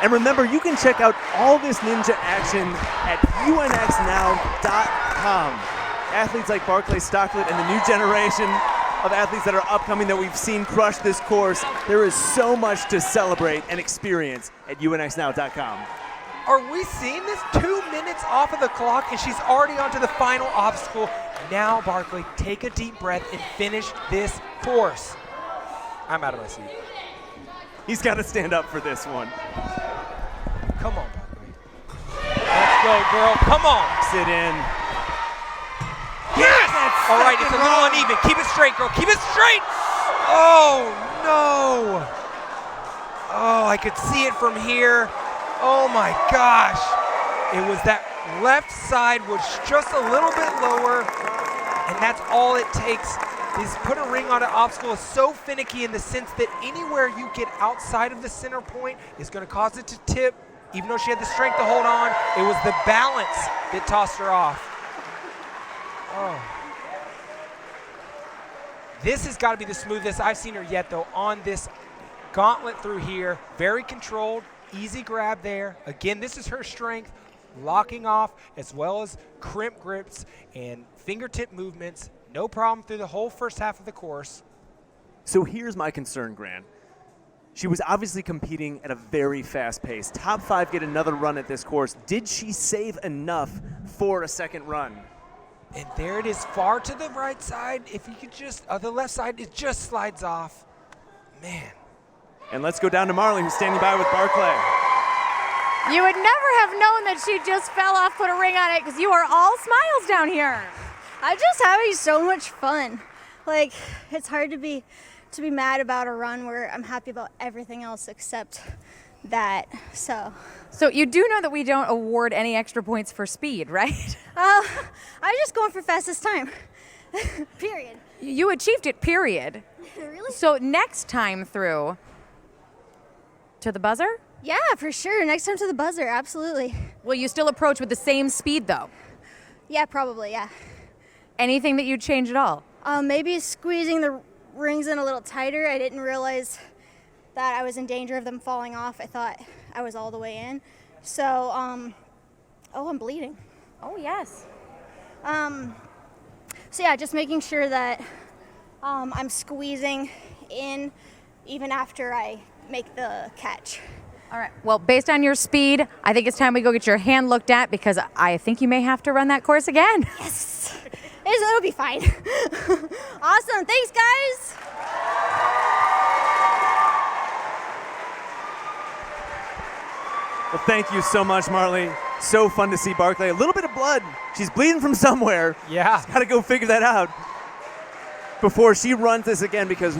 And remember, you can check out all this ninja action at unxnow.com. Athletes like Barclay Stocklet and the new generation of athletes that are upcoming that we've seen crush this course. There is so much to celebrate and experience at unxnow.com. Are we seeing this? 2 minutes off of the clock, and she's already onto the final obstacle. Now, Barclay, take a deep breath and finish this course. I'm out of my seat. He's got to stand up for this one. Come on, Barclay. Let's go, girl. Come on. Sit in. Yes! All right, it's a little uneven. Keep it straight, girl. Keep it straight. Oh, no. Oh, I could see it from here. Oh, my gosh. It was that left side was just a little bit lower, and that's all it takes. Is put a ring on an obstacle is so finicky in the sense that anywhere you get outside of the center point is going to cause it to tip. Even though she had the strength to hold on, it was the balance that tossed her off. Oh. This has got to be the smoothest I've seen her yet, though, on this gauntlet through here. Very controlled, easy grab there. Again, this is her strength, locking off as well as crimp grips and fingertip movements. No problem through the whole first half of the course. So here's my concern, Grant. She was obviously competing at a very fast pace. Top 5 get another run at this course. Did she save enough for a second run? And there it is, far to the right side. If you could just, the left side, it just slides off. Man. And let's go down to Marley, who's standing by with Barclay. You would never have known that she just fell off, put a ring on it, because you are all smiles down here. I'm just having so much fun. Like, it's hard to be mad about a run where I'm happy about everything else except that. So you do know that we don't award any extra points for speed, right? I'm just going for fastest time. Period. You achieved it, period. Really? So next time through, to the buzzer? Yeah, for sure. Next time to the buzzer, absolutely. Will you still approach with the same speed, though? Yeah, probably, yeah. Anything that you'd change at all? Maybe squeezing the rings in a little tighter. I didn't realize that I was in danger of them falling off. I thought I was all the way in. So, oh, I'm bleeding. Oh, yes. So yeah, just making sure that I'm squeezing in even after I make the catch. All right. Well, based on your speed, I think it's time we go get your hand looked at because I think you may have to run that course again. Yes. It'll be fine. Awesome. Thanks, guys. Well, thank you so much, Marley. So fun to see Barclay. A little bit of blood. She's bleeding from somewhere. Yeah. She's got to go figure that out before she runs this again because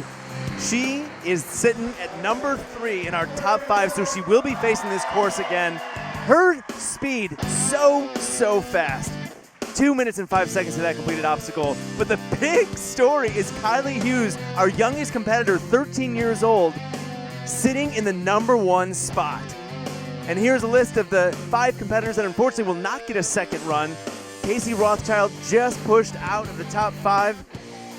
she is sitting at number 3 in our top 5, so she will be facing this course again. Her speed, so fast. 2 minutes and 5 seconds to that completed obstacle. But the big story is Kylie Hughes, our youngest competitor, 13 years old, sitting in the number 1 spot. And here's a list of the 5 competitors that unfortunately will not get a second run. Casey Rothschild just pushed out of the top 5.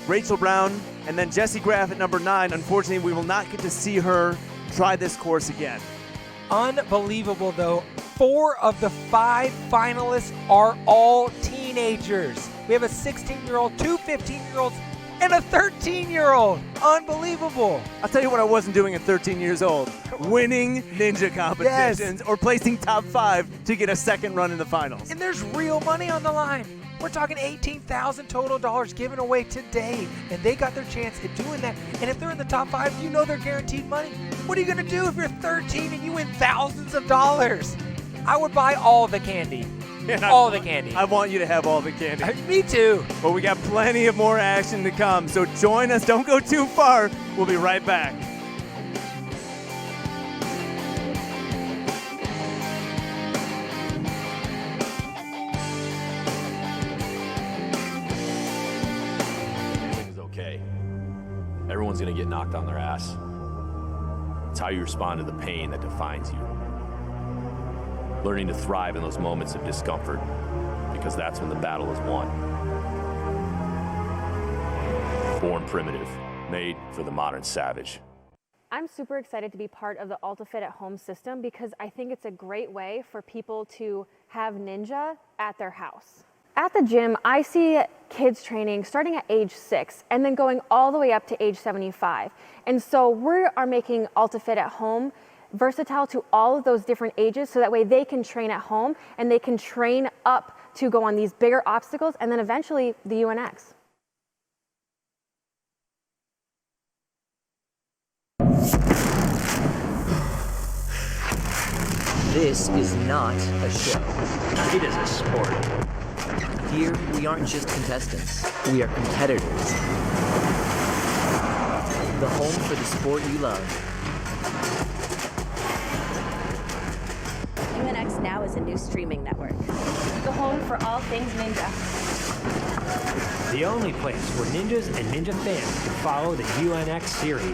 Rachel Brown, and then Jessie Graff at number 9. Unfortunately, we will not get to see her try this course again. Unbelievable, though. 4 of the 5 finalists are all teenagers. We have a 16-year-old, 2 15-year-olds, and a 13-year-old. Unbelievable. I'll tell you what I wasn't doing at 13 years old. winning ninja competitions or placing top 5 to get a second run in the finals. And there's real money on the line. We're talking $18,000 total dollars given away today, and they got their chance at doing that. And if they're in the top 5, you know they're guaranteed money. What are you going to do if you're 13 and you win thousands of dollars? I would buy all the candy. All the candy. I want you to have all the candy. Me too. But we got plenty of more action to come, so join us. Don't go too far. We'll be right back. Everyone's going to get knocked on their ass. It's how you respond to the pain that defines you. Learning to thrive in those moments of discomfort, because that's when the battle is won. Born primitive, made for the modern savage. I'm super excited to be part of the AltaFit at Home system because I think it's a great way for people to have ninja at their house. At the gym, I see kids training starting at age 6 and then going all the way up to age 75. And so we are making AltaFit at Home versatile to all of those different ages so that way they can train at home and they can train up to go on these bigger obstacles and then eventually the UNX. This is not a show. It is a sport. Here, we aren't just contestants. We are competitors. The home for the sport you love. UNX Now is a new streaming network. The home for all things ninja. The only place where ninjas and ninja fans can follow the UNX series.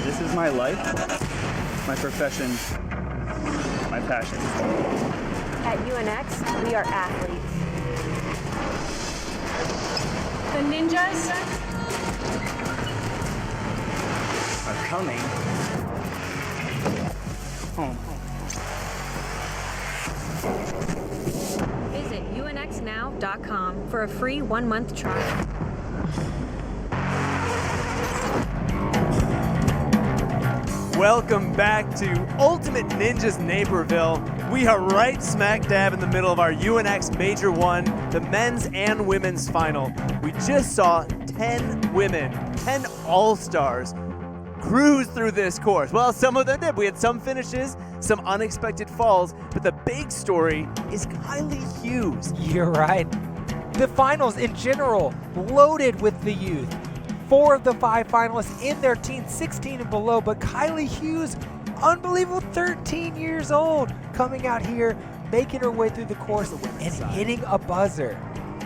This is my life, my profession, my passion. At UNX, we are athletes. The ninjas are coming home. Visit unxnow.com for a free 1-month trial. Welcome back to Ultimate Ninjas Naperville. We are right smack dab in the middle of our UNX Major 1, the men's and women's final. We just saw 10 women, 10 all-stars cruise through this course. Well, some of them did. We had some finishes, some unexpected falls, but the big story is Kylie Hughes. You're right. The finals in general, loaded with the youth. 4 of the 5 finalists in their teens, 16 and below, but Kylie Hughes, unbelievable, 13 years old, coming out here, making her way through the course and hitting a buzzer.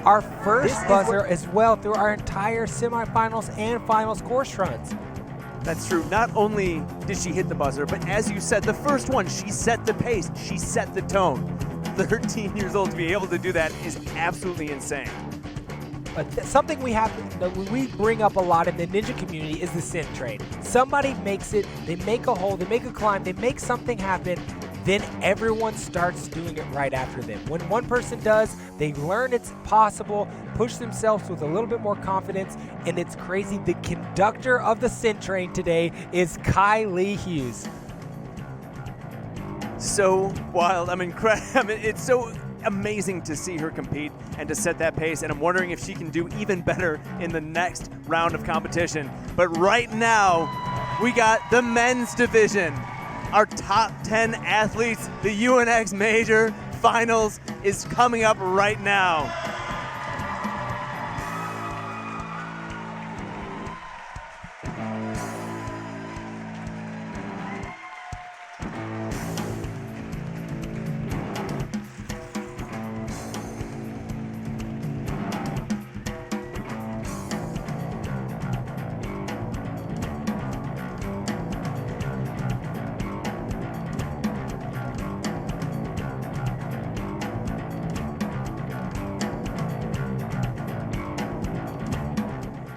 Our first buzzer as well through our entire semifinals and finals course runs. That's true. Not only did she hit the buzzer, but as you said, the first one, she set the pace, she set the tone. 13 years old to be able to do that is absolutely insane. But something that we bring up a lot in the ninja community is the sin train. Somebody makes it, they make a hole, they make a climb, they make something happen, then everyone starts doing it right after them. When one person does, they learn it's possible, push themselves with a little bit more confidence, and it's crazy. The conductor of the sin train today is Kylie Hughes. So wild. I mean, it's so amazing to see her compete and to set that pace, and I'm wondering if she can do even better in the next round of competition. But right now, we got the men's division. Our top 10 athletes, the UNX Major Finals is coming up right now.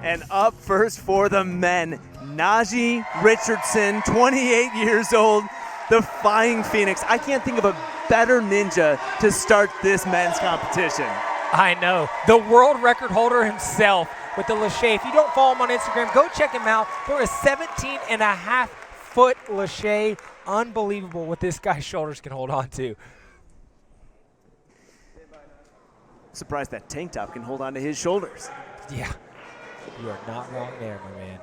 And up first for the men, Nagi Richardson, 28 years old, the Flying Phoenix. I can't think of a better ninja to start this men's competition. I know. The world record holder himself with the Lachey. If you don't follow him on Instagram, go check him out. They're a 17.5 4-foot lache. Unbelievable what this guy's shoulders can hold on to. Surprised that tank top can hold on to his shoulders. Yeah, you are not wrong there, my man.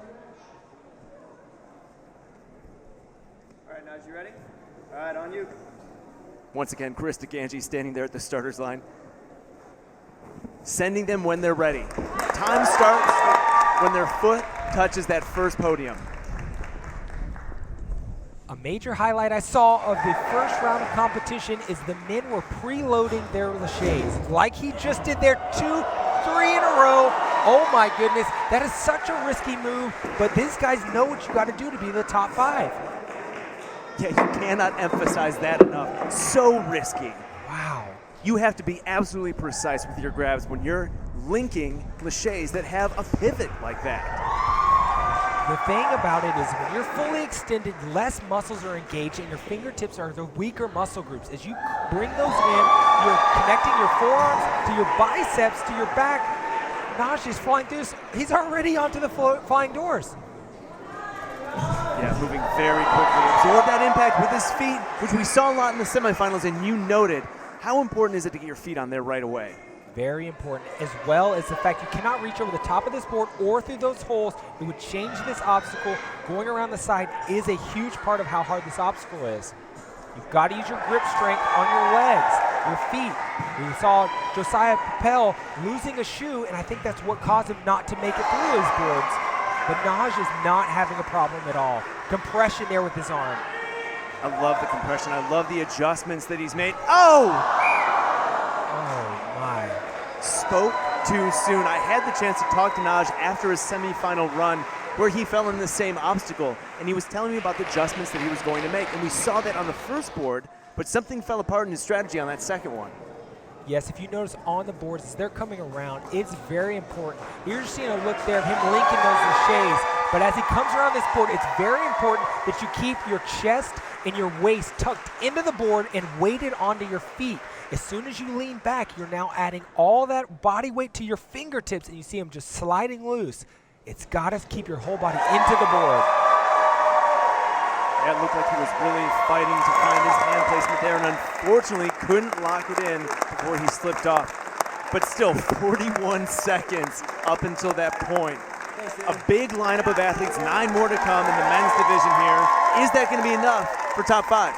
All right, Naj, you ready? All right, on you. Once again, Chris DeGangi standing there at the starters line, sending them when they're ready. Time starts when their foot touches that first podium. A major highlight I saw of the first round of competition is the men were preloading their laches, like he just did there 2, 3 in a row. Oh my goodness, that is such a risky move, but these guys know what you got to do to be the top 5. Yeah, you cannot emphasize that enough. So risky. Wow. You have to be absolutely precise with your grabs when you're linking laches that have a pivot like that. The thing about it is when you're fully extended, less muscles are engaged and your fingertips are the weaker muscle groups. As you bring those in, you're connecting your forearms to your biceps to your back. Naj is flying through. He's already onto the flying doors. Yeah, moving very quickly. Absorb that impact with his feet, which we saw a lot in the semifinals, and you noted. How important is it to get your feet on there right away? Very important, as well as the fact you cannot reach over the top of this board or through those holes. It would change this obstacle. Going around the side is a huge part of how hard this obstacle is. You've got to use your grip strength on your legs, your feet. We saw Josiah Papel losing a shoe, and I think that's what caused him not to make it through those boards. But Naj is not having a problem at all. Compression there with his arm. I love the compression. I love the adjustments that he's made. Oh! Oh, my. Spoke too soon. I had the chance to talk to Naj after his semifinal run where he fell in the same obstacle, and he was telling me about the adjustments that he was going to make. And we saw that on the first board, but something fell apart in his strategy on that second one. Yes, if you notice on the boards, as they're coming around, it's very important. You're just seeing a look there of him linking those laches, but as he comes around this board, it's very important that you keep your chest and your waist tucked into the board and weighted onto your feet. As soon as you lean back, you're now adding all that body weight to your fingertips, and you see him just sliding loose. It's got to keep your whole body into the board. Yeah, it looked like he was really fighting to find his hand placement there, and unfortunately couldn't lock it in before he slipped off. But still, 41 seconds up until that point. A big lineup of athletes, 9 more to come in the men's division here. Is that going to be enough for top 5?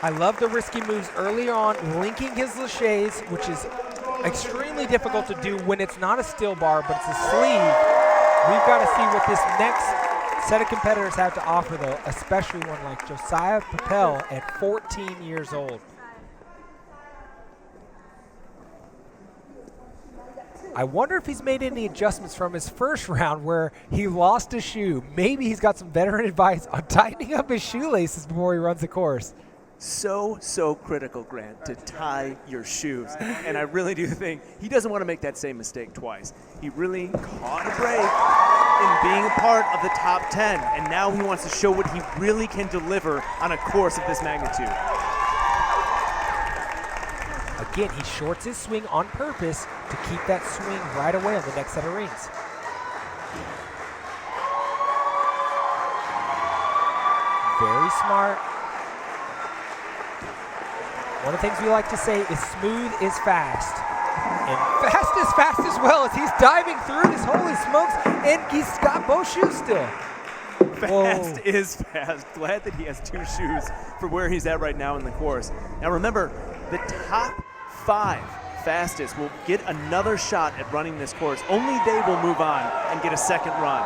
I love the risky moves early on, linking his laches, which is extremely difficult to do when it's not a still bar, but it's a sleeve. We've got to see what this next set of competitors have to offer, though, especially one like Josiah Papel at 14 years old. I wonder if he's made any adjustments from his first round where he lost a shoe. Maybe he's got some veteran advice on tightening up his shoelaces before he runs the course. So critical, Grant, to tie your shoes. And I really do think he doesn't want to make that same mistake twice. He really caught a break in being a part of the top 10, and now he wants to show what he really can deliver on a course of this magnitude. Again, he shorts his swing on purpose to keep that swing right away on the next set of rings. Very smart. One of the things we like to say is smooth is fast. And fast is fast as well as he's diving through this, holy smokes, and he's got both shoes still. Fast is fast. Glad that he has 2 shoes for where he's at right now in the course. Now remember, the top 5 fastest will get another shot at running this course. Only they will move on and get a second run.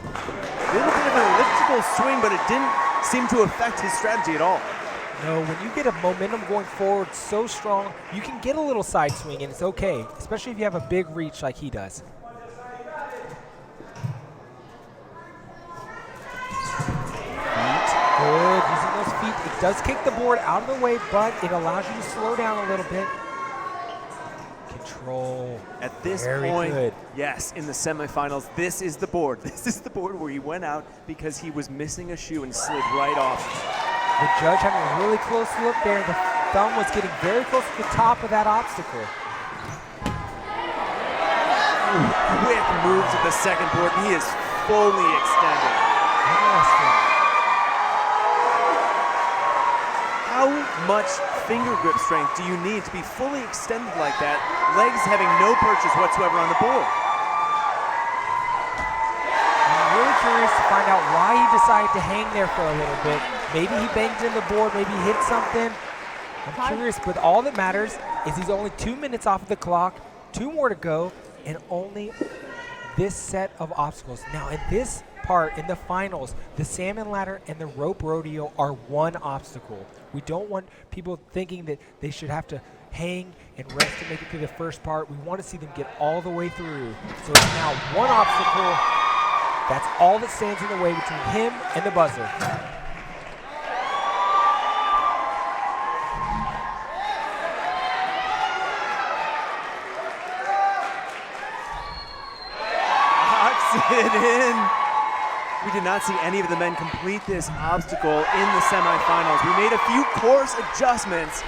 A little bit of an elliptical swing, but it didn't seem to affect his strategy at all. No, when you get a momentum going forward so strong, you can get a little side swing, and it's okay, especially if you have a big reach like he does. Good, using those feet. It does kick the board out of the way, but it allows you to slow down a little bit. Control. At this Very point, good. yes, in the semifinals, this is the board. This is the board where he went out because he was missing a shoe and slid right off. The judge having a really close look there. The thumb was getting very close to the top of that obstacle. quick move to the second board. He is fully extended. Interesting. How much finger grip strength do you need to be fully extended like that, legs having no purchase whatsoever on the board? I'm really curious to find out why he decided to hang there for a little bit. Maybe he banged in the board, maybe he hit something. I'm curious, but all that matters is he's only 2 minutes off of the clock, 2 more to go, and only this set of obstacles. Now, in this part, in the finals, the salmon ladder and the rope rodeo are one obstacle. We don't want people thinking that they should have to hang and rest to make it through the first part. We want to see them get all the way through. So it's now one obstacle. That's all that stands in the way between him and the buzzer. It in. We did not see any of the men complete this obstacle in the semifinals. We made a few course adjustments.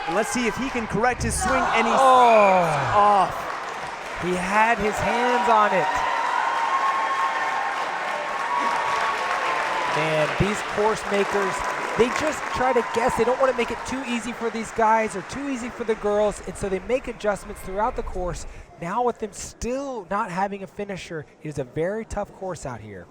And let's see if he can correct his swing, and he's off. He had his hands on it. Man, these course makers, they just try to guess. They don't want to make it too easy for these guys or too easy for the girls, and so they make adjustments throughout the course. Now with them still not having a finisher, it is a very tough course out here.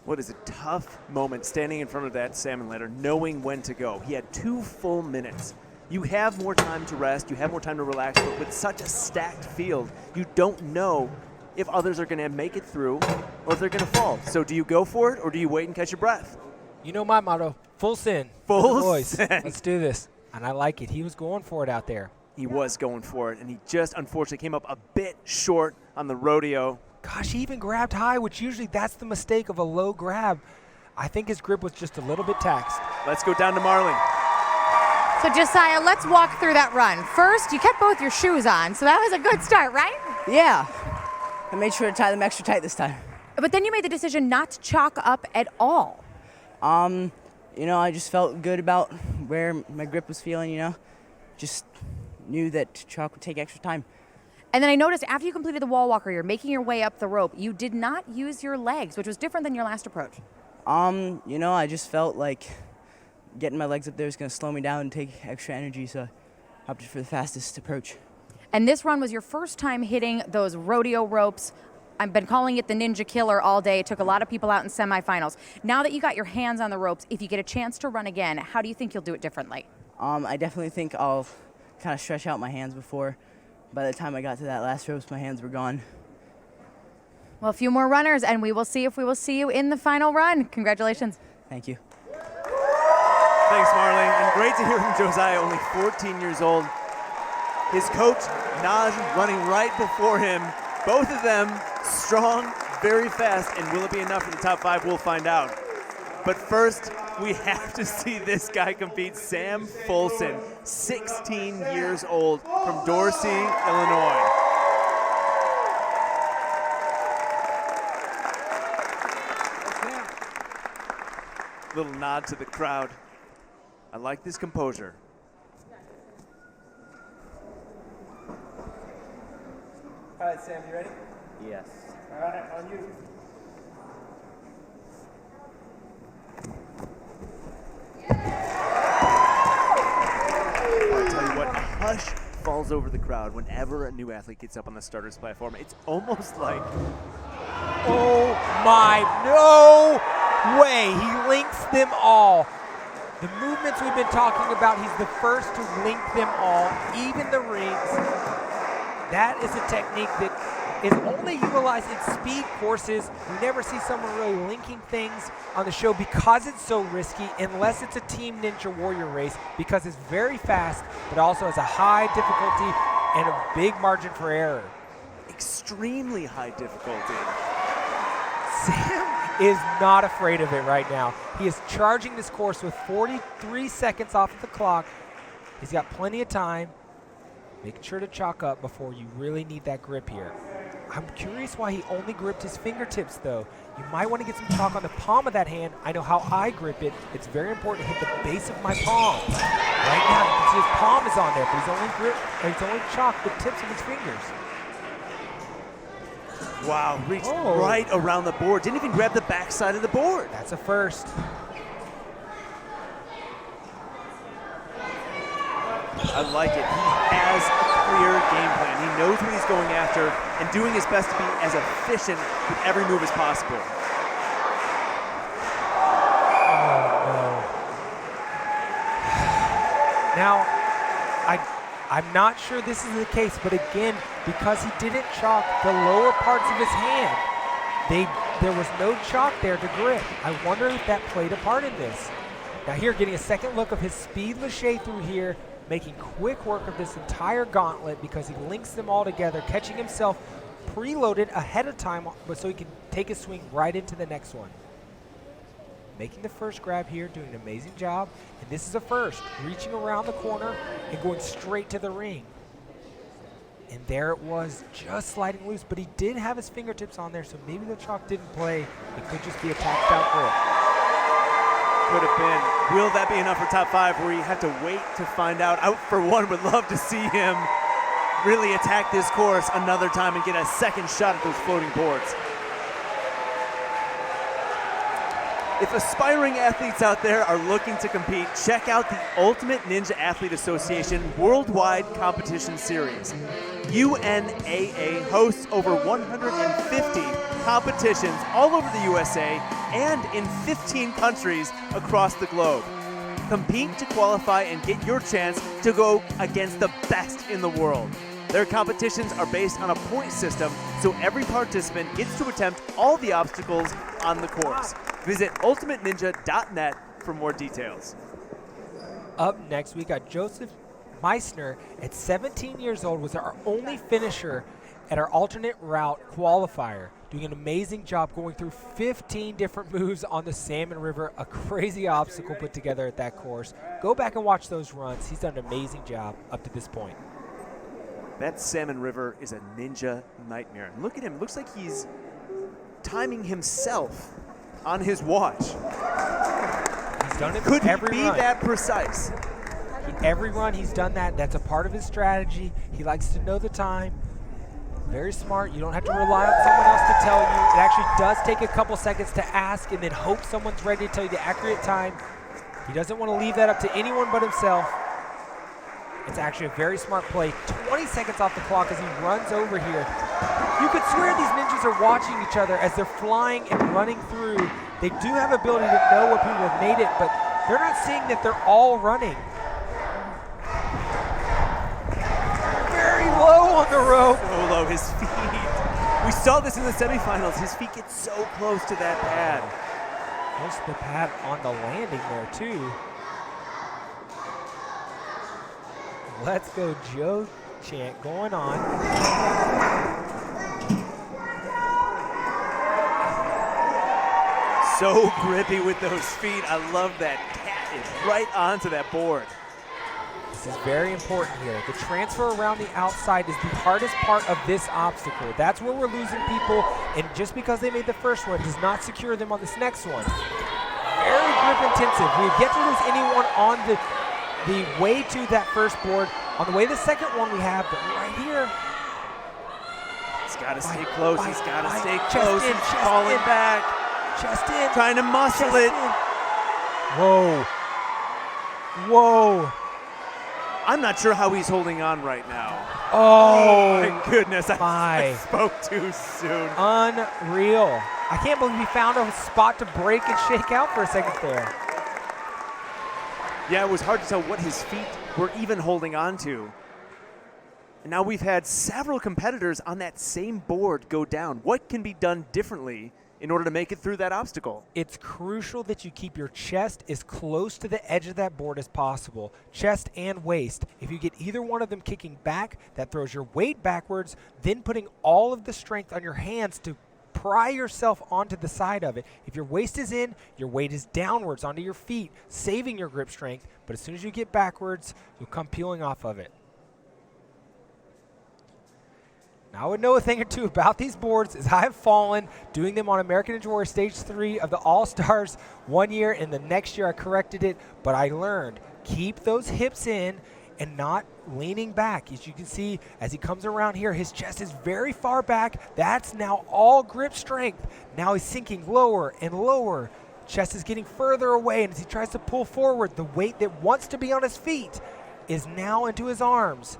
What is a tough moment standing in front of that salmon ladder, knowing when to go. He had 2 full minutes. You have more time to rest, you have more time to relax, but with such a stacked field, you don't know if others are going to make it through or if they're going to fall. So do you go for it or do you wait and catch your breath? You know my motto, full send. Full boys. send. Let's do this. And I like it. He was going for it out there. He was going for it, and he just unfortunately came up a bit short on the rodeo. Gosh, he even grabbed high, which usually that's the mistake of a low grab. I think his grip was just a little bit taxed. Let's go down to Marley. So Josiah, let's walk through that run. First, you kept both your shoes on, so that was a good start, right? Yeah. I made sure to tie them extra tight this time. But then you made the decision not to chalk up at all. You know, I just felt good about where my grip was feeling, you know. Just knew that chalk would take extra time. And then I noticed after you completed the wall walker, you're making your way up the rope. You did not use your legs, which was different than your last approach. You know, I just felt like getting my legs up there was going to slow me down and take extra energy, so I opted for the fastest approach. And this run was your first time hitting those rodeo ropes. I've been calling it the Ninja Killer all day. It took a lot of people out in semifinals. Now that you got your hands on the ropes, if you get a chance to run again, how do you think you'll do it differently? I definitely think I'll kind of stretch out my hands before. By the time I got to that last ropes, my hands were gone. Well, a few more runners, and we will see if we will see you in the final run. Congratulations. Thank you. Thanks, Marley. And great to hear from Josiah, only 14 years old. His coach, Naj, running right before him. Both of them strong, very fast, and will it be enough for the top 5? We'll find out. But first, we have to see this guy compete. Sam Folsom, 16 years old, from Dorsey, Illinois. Little nod to the crowd. I like this composure. All right, Sam, you ready? Yes. All right, on you. I tell you what, a hush falls over the crowd whenever a new athlete gets up on the starters platform. It's almost like, oh my, no way. He links them all. The movements we've been talking about, he's the first to link them all, even the rings. That is a technique that is only utilized in speed courses. We never see someone really linking things on the show because it's so risky, unless it's a Team Ninja Warrior race, because it's very fast, but also has a high difficulty and a big margin for error. extremely high difficulty. Sam is not afraid of it right now. He is charging this course with 43 seconds off of the clock. He's got plenty of time. Making sure to chalk up before you really need that grip here. I'm curious why he only gripped his fingertips, though. You might want to get some chalk on the palm of that hand. I know how I grip it. It's very important to hit the base of my palm. Right now, you can see his palm is on there, but he's only chalked the tips of his fingers. Wow, reached right around the board. Didn't even grab the backside of the board. That's a first. I like it. He has a clear game plan. He knows what he's going after and doing his best to be as efficient with every move as possible. Now, I'm not sure this is the case, but again, because he didn't chalk the lower parts of his hand, there was no chalk there to grip. I wonder if that played a part in this. Now here, getting a second look of his speed lâché through here, making quick work of this entire gauntlet because he links them all together, catching himself preloaded ahead of time but so he can take a swing right into the next one. Making the first grab here, doing an amazing job. And this is a first, reaching around the corner and going straight to the ring. And there it was, just sliding loose, but he did have his fingertips on there, so maybe the chalk didn't play. It could just be a tapped out grip. Could have been. Will that be enough for top 5 where you have to wait to find out? Out for one, would love to see him really attack this course another time and get a second shot at those floating boards. If aspiring athletes out there are looking to compete, check out the Ultimate Ninja Athlete Association Worldwide Competition Series. UNAA hosts over 150 competitions all over the USA and in 15 countries across the globe. Compete to qualify and get your chance to go against the best in the world. Their competitions are based on a point system, so every participant gets to attempt all the obstacles on the course. Visit ultimateninja.net for more details. Up next, we got Joseph Meisner at 17 years old, was our only finisher at our alternate route qualifier, doing an amazing job going through 15 different moves on the Salmon River, a crazy obstacle put together at that course. Go back and watch those runs. He's done an amazing job up to this point. That Salmon River is a ninja nightmare. And look at him. Looks like he's timing himself on his watch. He's done it Could he every be run. that precise? Every run he's done that. That's a part of his strategy. He likes to know the time. Very smart. You don't have to rely on someone else to tell you. It actually does take a couple seconds to ask and then hope someone's ready to tell you the accurate time. He doesn't want to leave that up to anyone but himself. It's actually a very smart play. 20 seconds off the clock as he runs over here. You could swear these ninjas are watching each other as they're flying and running through. They do have ability to know where people have made it, but they're not seeing that they're all running. Very low on the rope. So low, his feet. We saw this in the semifinals. His feet get so close to that pad. Close to the pad on the landing there, too. Let's go, Joe chant going on. So grippy with those feet. I love that. Cat is right onto that board. This is very important here. The transfer around the outside is the hardest part of this obstacle. That's where we're losing people, and just because they made the first one does not secure them on this next one. Very grip intensive. We get to lose anyone on the way to that first board. On the way to the second one we have, but right here. He's got to stay close. He's got to stay chest close. in, He's chest falling in. back. Chest in. Trying to muscle it. Whoa. Whoa. I'm not sure how he's holding on right now. Oh, my goodness. I spoke too soon. Unreal. I can't believe he found a spot to break and shake out for a second there. Yeah, it was hard to tell what his feet were even holding on to. And now we've had several competitors on that same board go down. What can be done differently in order to make it through that obstacle? It's crucial that you keep your chest as close to the edge of that board as possible. Chest and waist. If you get either one of them kicking back, that throws your weight backwards, then putting all of the strength on your hands to pry yourself onto the side of it. If your waist is in, your weight is downwards onto your feet, saving your grip strength. But as soon as you get backwards, you'll come peeling off of it. Now, I would know a thing or two about these boards as I have fallen doing them on American Ninja Warrior Stage 3 of the All-Stars one year, and the next year I corrected it, but I learned keep those hips in and not leaning back. As you can see, as he comes around here, his chest is very far back. That's now all grip strength. Now he's sinking lower and lower. Chest is getting further away, and as he tries to pull forward, the weight that wants to be on his feet is now into his arms.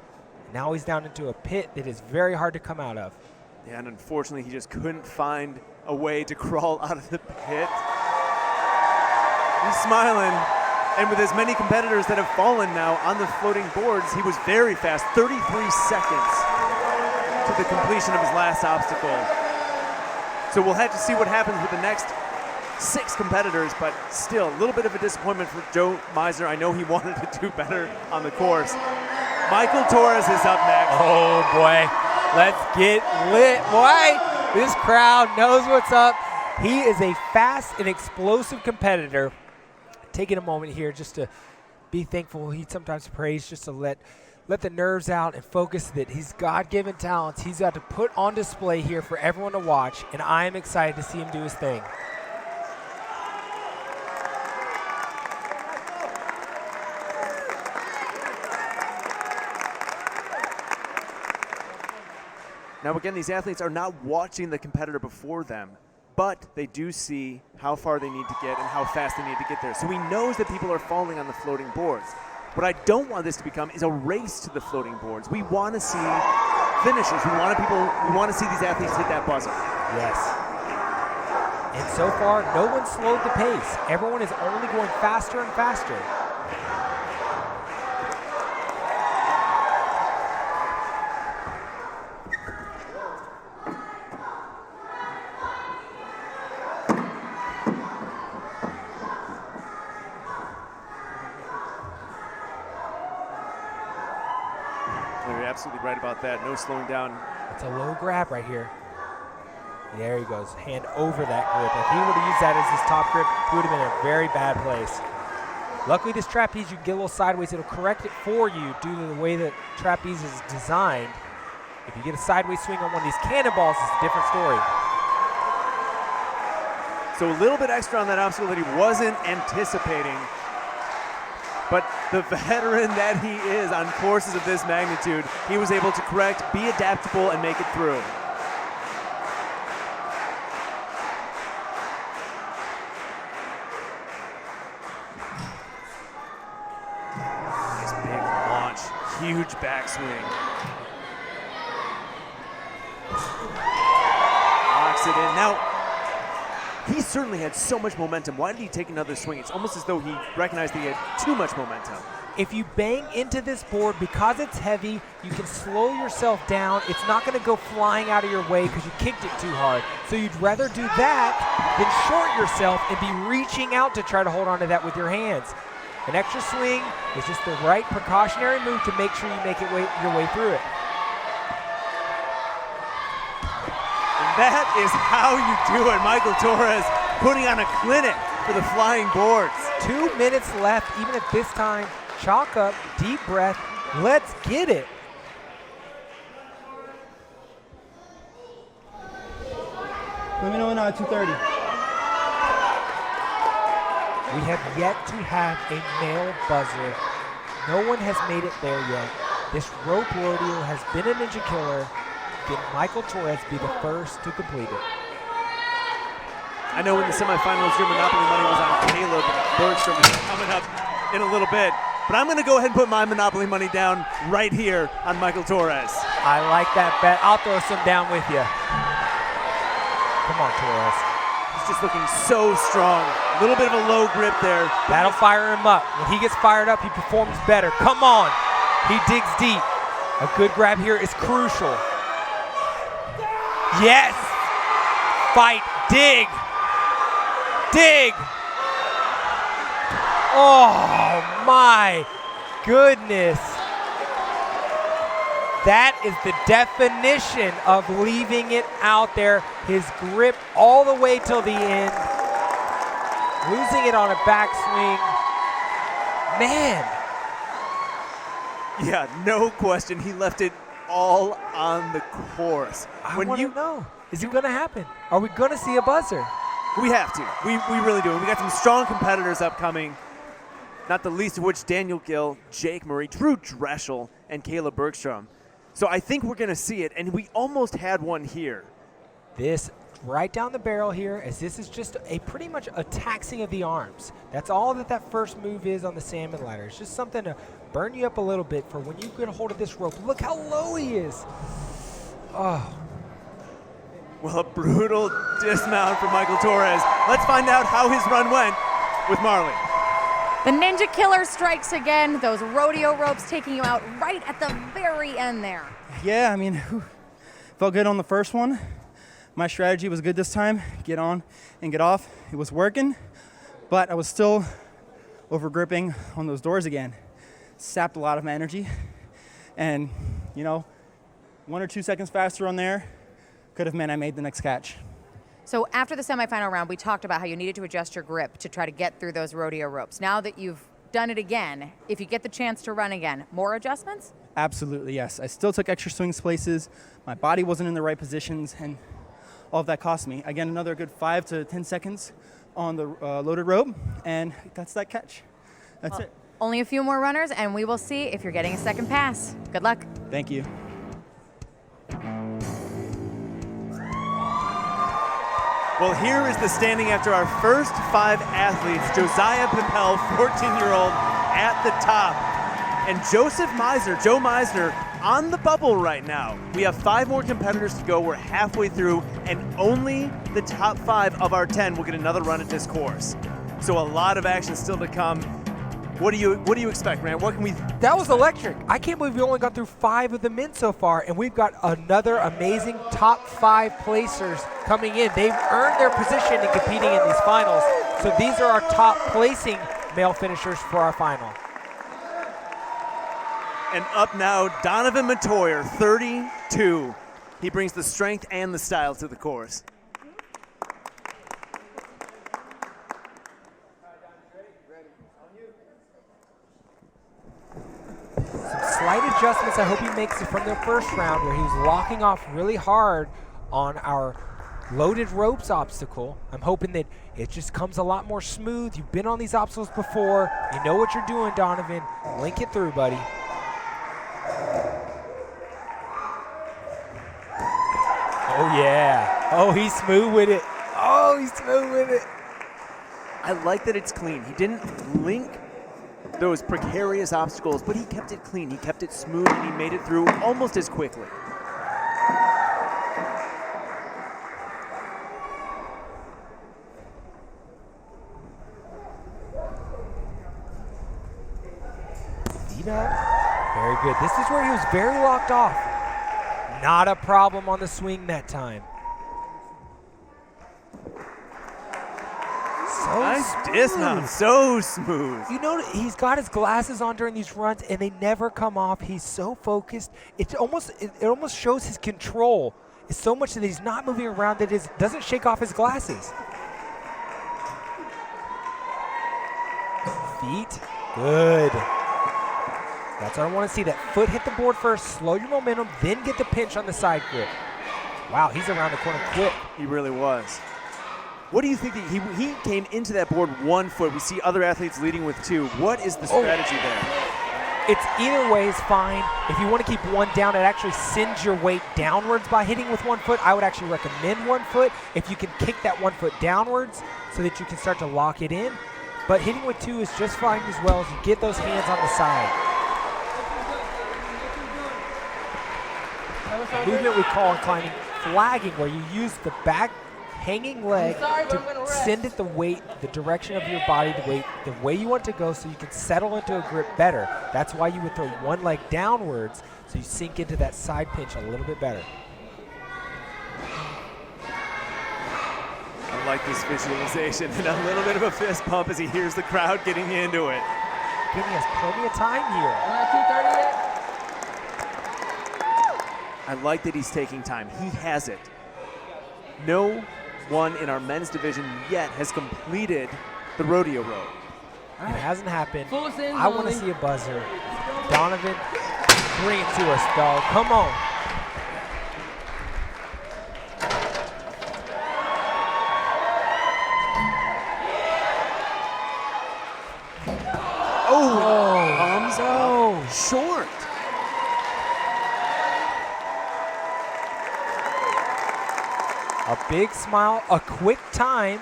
Now he's down into a pit that is very hard to come out of. Yeah, and unfortunately, he just couldn't find a way to crawl out of the pit. He's smiling, and with as many competitors that have fallen now on the floating boards, he was very fast, 33 seconds to the completion of his last obstacle. So we'll have to see what happens with the next 6 competitors, but still a little bit of a disappointment for Joe Meisner. I know he wanted to do better on the course. Michael Torres is up next. Oh boy, let's get lit, boy. This crowd knows what's up. He is a fast and explosive competitor. Taking a moment here just to be thankful. He sometimes prays just to let the nerves out and focus that he's God-given talents he's got to put on display here for everyone to watch, and I am excited to see him do his thing. Now again, these athletes are not watching the competitor before them, but they do see how far they need to get and how fast they need to get there. So he knows that people are falling on the floating boards. What I don't want this to become is a race to the floating boards. We want to see finishes. We want to see these athletes hit that buzzer. Yes. And so far, no one slowed the pace. Everyone is only going faster and faster. Absolutely right about that. No slowing down. It's a low grab right here. There he goes. Hand over that grip. If he would have used that as his top grip, he would have been in a very bad place. Luckily, this trapeze, you can get a little sideways. It'll correct it for you due to the way that trapeze is designed. If you get a sideways swing on one of these cannonballs, it's a different story. So a little bit extra on that obstacle that he wasn't anticipating. But the veteran that he is on courses of this magnitude, he was able to correct, be adaptable, and make it through. Nice big launch, huge backswing. Locks it in. Now, he certainly had so much momentum. Why did he take another swing? It's almost as though he recognized that he had too much momentum. If you bang into this board, because it's heavy, you can slow yourself down. It's not going to go flying out of your way because you kicked it too hard. So you'd rather do that than short yourself and be reaching out to try to hold on to that with your hands. An extra swing is just the right precautionary move to make sure you make your way through it. That is how you do it. Michael Torres putting on a clinic for the flying boards. 2 minutes left, even at this time. Chalk up, deep breath. Let's get it. Let me know when 2:30. We have yet to have a male buzzer. No one has made it there yet. This rope rodeo has been a ninja killer. Can Michael Torres be the first to complete it? I know in the semifinals, your Monopoly money was on Kayla Bergstrom, coming up in a little bit. But I'm going to go ahead and put my Monopoly money down right here on Michael Torres. I like that bet. I'll throw some down with you. Come on, Torres. He's just looking so strong. A little bit of a low grip there. That'll fire him up. When he gets fired up, he performs better. Come on. He digs deep. A good grab here is crucial. Yes! Fight, dig! Dig! Oh my goodness. That is the definition of leaving it out there. His grip all the way till the end. Losing it on a backswing. Man. Yeah, no question. He left it all on the course. I want to know, is it going to happen? Are we going to see a buzzer? We have to. We really do. We got some strong competitors upcoming. not the least of which Daniel Gill, Jake Murray, Drew Trestle, and Kayla Bergstrom. So I think we're going to see it, and we almost had one here. This right down the barrel here, as this is just a pretty much a taxing of the arms. That's all that first move is on the salmon ladder. It's just something to burn you up a little bit for when you get a hold of this rope. Look how low he is. Oh. Well, a brutal dismount for Michael Torres. Let's find out how his run went with Marley. The Ninja Killer strikes again. Those rodeo ropes taking you out right at the very end there. Yeah, I mean, felt good on the first one. My strategy was good this time. Get on and get off. It was working, but I was still over gripping on those doors again. Sapped a lot of my energy. And, 1 or 2 seconds faster on there could have meant I made the next catch. So after the semifinal round, we talked about how you needed to adjust your grip to try to get through those rodeo ropes. Now that you've done it again, if you get the chance to run again, more adjustments? Absolutely, yes. I still took extra swings places. My body wasn't in the right positions, and all of that cost me. Again, another good 5 to 10 seconds on the loaded rope, and that's that catch. That's it. Only a few more runners, and we will see if you're getting a second pass. Good luck. Thank you. Well, here is the standing after our first 5 athletes. Josiah Pipel, 14-year-old, at the top. And Joe Meisner, on the bubble right now. We have 5 more competitors to go. We're halfway through, and only the top 5 of our 10 will get another run at this course. So a lot of action still to come. What do you expect, man? What can we? That was electric. I can't believe we only got through 5 of the men so far, and we've got another amazing top 5 placers coming in. They've earned their position in competing in these finals. So these are our top placing male finishers for our final. And up now, Donovan Matoyer, 32. He brings the strength and the style to the course. Some slight adjustments I hope he makes from the first round where he was locking off really hard on our loaded ropes obstacle. I'm hoping that it just comes a lot more smooth. You've been on these obstacles before. You know what you're doing, Donovan. Link it through, buddy. Oh, yeah. Oh, he's smooth with it. Oh, he's smooth with it. I like that it's clean. He didn't link those precarious obstacles, but he kept it clean. He kept it smooth, and he made it through almost as quickly. See that? Very good. This is where he was very locked off. Not a problem on the swing that time. So Nice smooth. dismount, so smooth. You know, he's got his glasses on during these runs, and they never come off. He's so focused. It almost shows his control. It's so much that he's not moving around that it doesn't shake off his glasses. Feet, good. That's what I want to see. That foot hit the board first, slow your momentum, then get the pinch on the side grip. Wow, he's around the corner quick. He really was. What do you think that he came into that board 1 foot? We see other athletes leading with 2. What is the strategy there? It's either way is fine. If you want to keep one down, it actually sends your weight downwards by hitting with 1 foot. I would actually recommend 1 foot if you can kick that 1 foot downwards so that you can start to lock it in. But hitting with 2 is just fine as well as you get those hands on the side. The movement we call in climbing flagging, where you use the back hanging leg to send it the direction of your body, the way you want to go, so you can settle into a grip better. That's why you would throw one leg downwards, so you sink into that side pinch a little bit better. I like this visualization, and a little bit of a fist pump as he hears the crowd getting into it. Giving us plenty of time here. I like that he's taking time. He has it. No one in our men's division yet has completed the rodeo rope. It hasn't happened. I want to see a buzzer. Donovan, bring it to us, dog. Come on. short. A big smile, a quick time.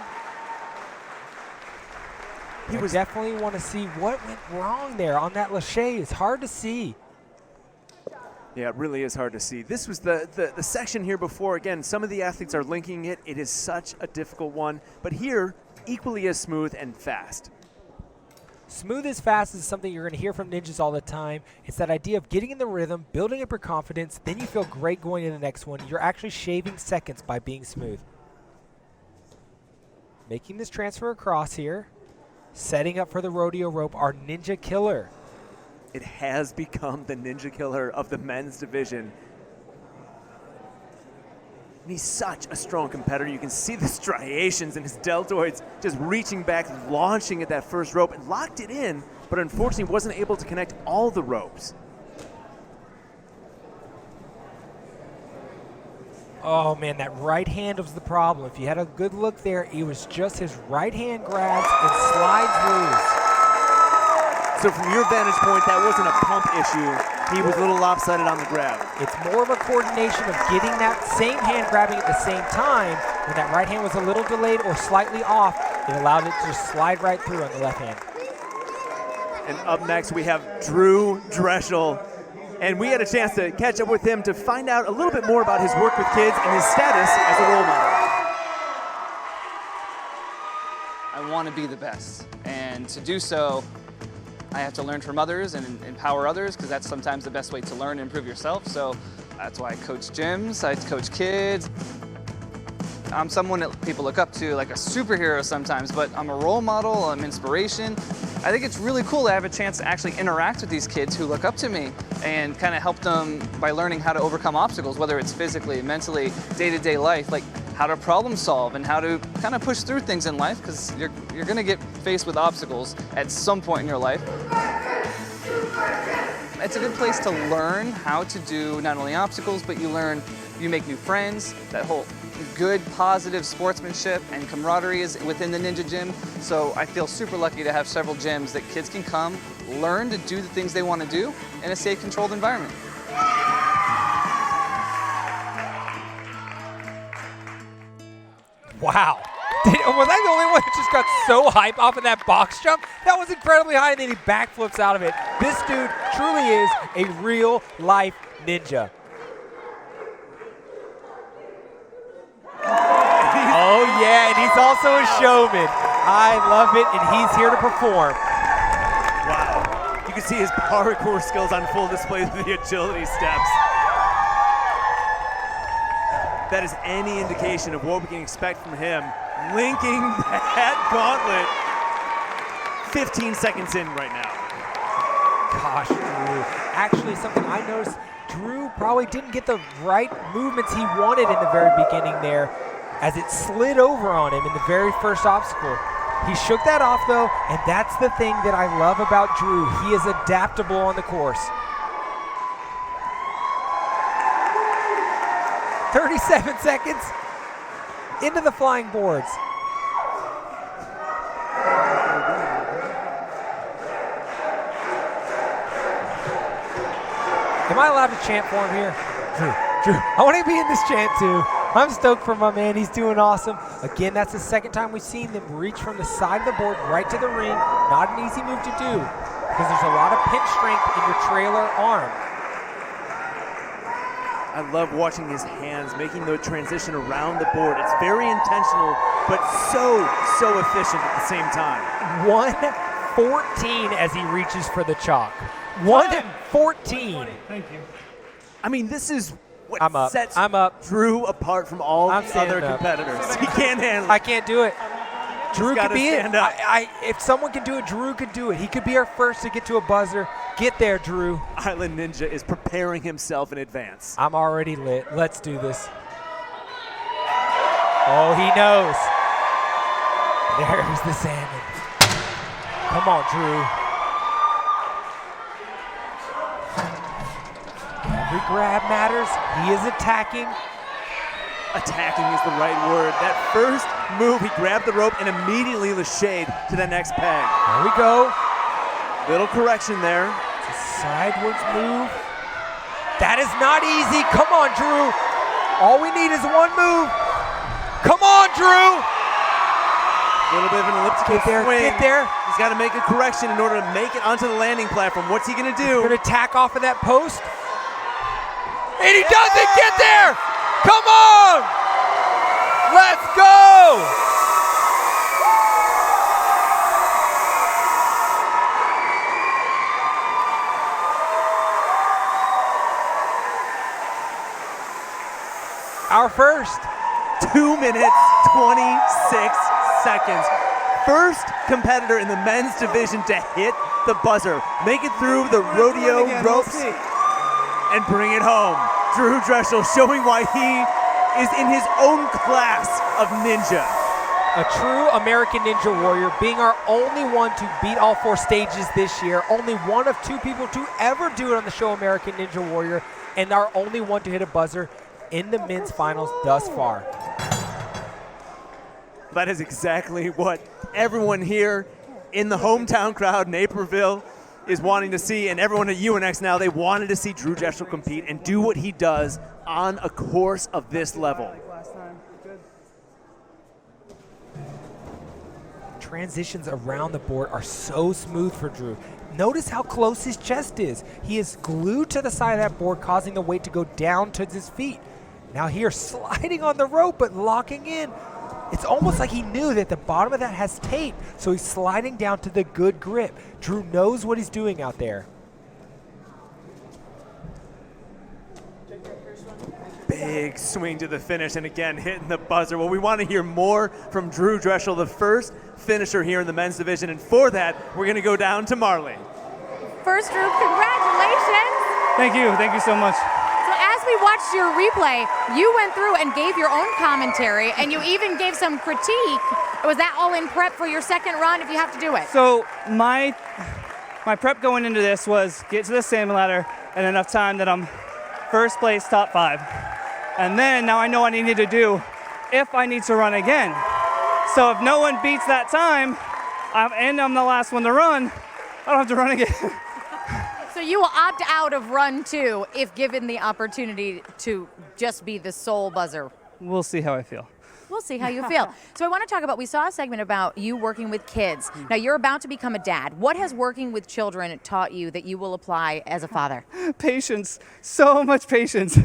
He was definitely want to see what went wrong there on that lâché. It's hard to see. Yeah, it really is hard to see. This was the section here before. Again, some of the athletes are linking it. It is such a difficult one. But here, equally as smooth and fast. Smooth as fast is something you're going to hear from ninjas all the time. It's that idea of getting in the rhythm, building up your confidence, then you feel great going to the next one. You're actually shaving seconds by being smooth. Making this transfer across here. Setting up for the rodeo rope, our ninja killer. It has become the ninja killer of the men's division. And he's such a strong competitor. You can see the striations in his deltoids just reaching back, launching at that first rope, and locked it in, but unfortunately wasn't able to connect all the ropes. Oh man, that right hand was the problem. If you had a good look there, it was just his right hand grabs and slides loose. So from your vantage point, that wasn't a pump issue. He was a little lopsided on the grab. It's more of a coordination of getting that same hand grabbing at the same time. When that right hand was a little delayed or slightly off, it allowed it to just slide right through on the left hand. And up next, we have Drew Trestle. And we had a chance to catch up with him to find out a little bit more about his work with kids and his status as a role model. I want to be the best. And to do so, I have to learn from others and empower others, because that's sometimes the best way to learn and improve yourself. So that's why I coach gyms, I coach kids. I'm someone that people look up to, like a superhero sometimes, but I'm a role model, I'm inspiration. I think it's really cool to have a chance to actually interact with these kids who look up to me and kind of help them by learning how to overcome obstacles, whether it's physically, mentally, day-to-day life, like how to problem solve and how to kind of push through things in life, because you're going to get faced with obstacles at some point in your life. It's a good place to learn how to do not only obstacles, but you make new friends. That whole good, positive sportsmanship and camaraderie is within the Ninja Gym. So I feel super lucky to have several gyms that kids can come, learn to do the things they want to do in a safe, controlled environment. Wow. Was I the only one that just got so hype off of that box jump? That was incredibly high, and then he backflips out of it. This dude truly is a real-life ninja. Oh, yeah, and he's also a showman. I love it, and he's here to perform. Wow. You can see his parkour skills on full display with the agility steps. That is any indication of what we can expect from him. Linking that gauntlet 15 seconds in right now. Gosh, Drew. Actually, something I noticed, Drew probably didn't get the right movements he wanted in the very beginning there as it slid over on him in the very first obstacle. He shook that off, though, and that's the thing that I love about Drew. He is adaptable on the course. 37 seconds into the flying boards. Am I allowed to chant for him here? Drew, I want to be in this chant too. I'm stoked for my man. He's doing awesome. Again, that's the second time we've seen them reach from the side of the board right to the ring. Not an easy move to do because there's a lot of pinch strength in your trailer arm. I love watching his hands making the transition around the board. It's very intentional, but so efficient at the same time. 1:14 as he reaches for the chalk. 1:14. Thank you. I mean, this is what I'm up. sets I'm up. Drew apart from all the other up. competitors. He can't handle it. I can't do it. Drew could be it. Up. If someone can do it, Drew could do it. He could be our first to get to a buzzer. Get there, Drew. Island Ninja is preparing himself in advance. I'm already lit. Let's do this. Oh, he knows. There's the salmon. Come on, Drew. Every grab matters. He is attacking. Attacking is the right word. That first move, he grabbed the rope and immediately lâchéed to the next peg. There we go. Little correction there. Sidewards move. That is not easy. Come on, Drew. All we need is one move. Come on, Drew. A little bit of an elliptical swing. Get there. He's got to make a correction in order to make it onto the landing platform. What's he going to do? He's going to tack off of that post. And he doesn't get there. Come on. Let's go. Our first. 2 minutes, 26 seconds. First competitor in the men's division to hit the buzzer. Make it through the rodeo ropes and bring it home. Drew Trestle showing why he is in his own class of ninja. A true American Ninja Warrior, being our only one to beat all 4 stages this year, only one of 2 people to ever do it on the show American Ninja Warrior, and our only one to hit a buzzer in the men's finals thus far. That is exactly what everyone here in the hometown crowd, Naperville, is wanting to see, and everyone at UNX now, they wanted to see Drew Trestle compete and do what he does on a course of this level. Transitions around the board are so smooth for Drew. Notice how close his chest is. He is glued to the side of that board, causing the weight to go down to his feet. Now here, sliding on the rope, but locking in. It's almost like he knew that the bottom of that has tape, so he's sliding down to the good grip. Drew knows what he's doing out there. Big swing to the finish, and again, hitting the buzzer. Well, we want to hear more from Drew Trestle, the first finisher here in the men's division, and for that, we're going to go down to Marley. First, Drew, congratulations. Thank you so much. So as we watched your replay, you went through and gave your own commentary, and you even gave some critique. Was that all in prep for your second run if you have to do it? So my prep going into this was get to the salmon ladder in enough time that I'm first place, top 5. And then now I know what I need to do if I need to run again. So if no one beats that time, and I'm the last one to run, I don't have to run again. So you will opt out of run 2 if given the opportunity to just be the sole buzzer. We'll see how I feel. We'll see how you feel. So I want to talk about, we saw a segment about you working with kids. Now you're about to become a dad. What has working with children taught you that you will apply as a father? Patience, so much patience.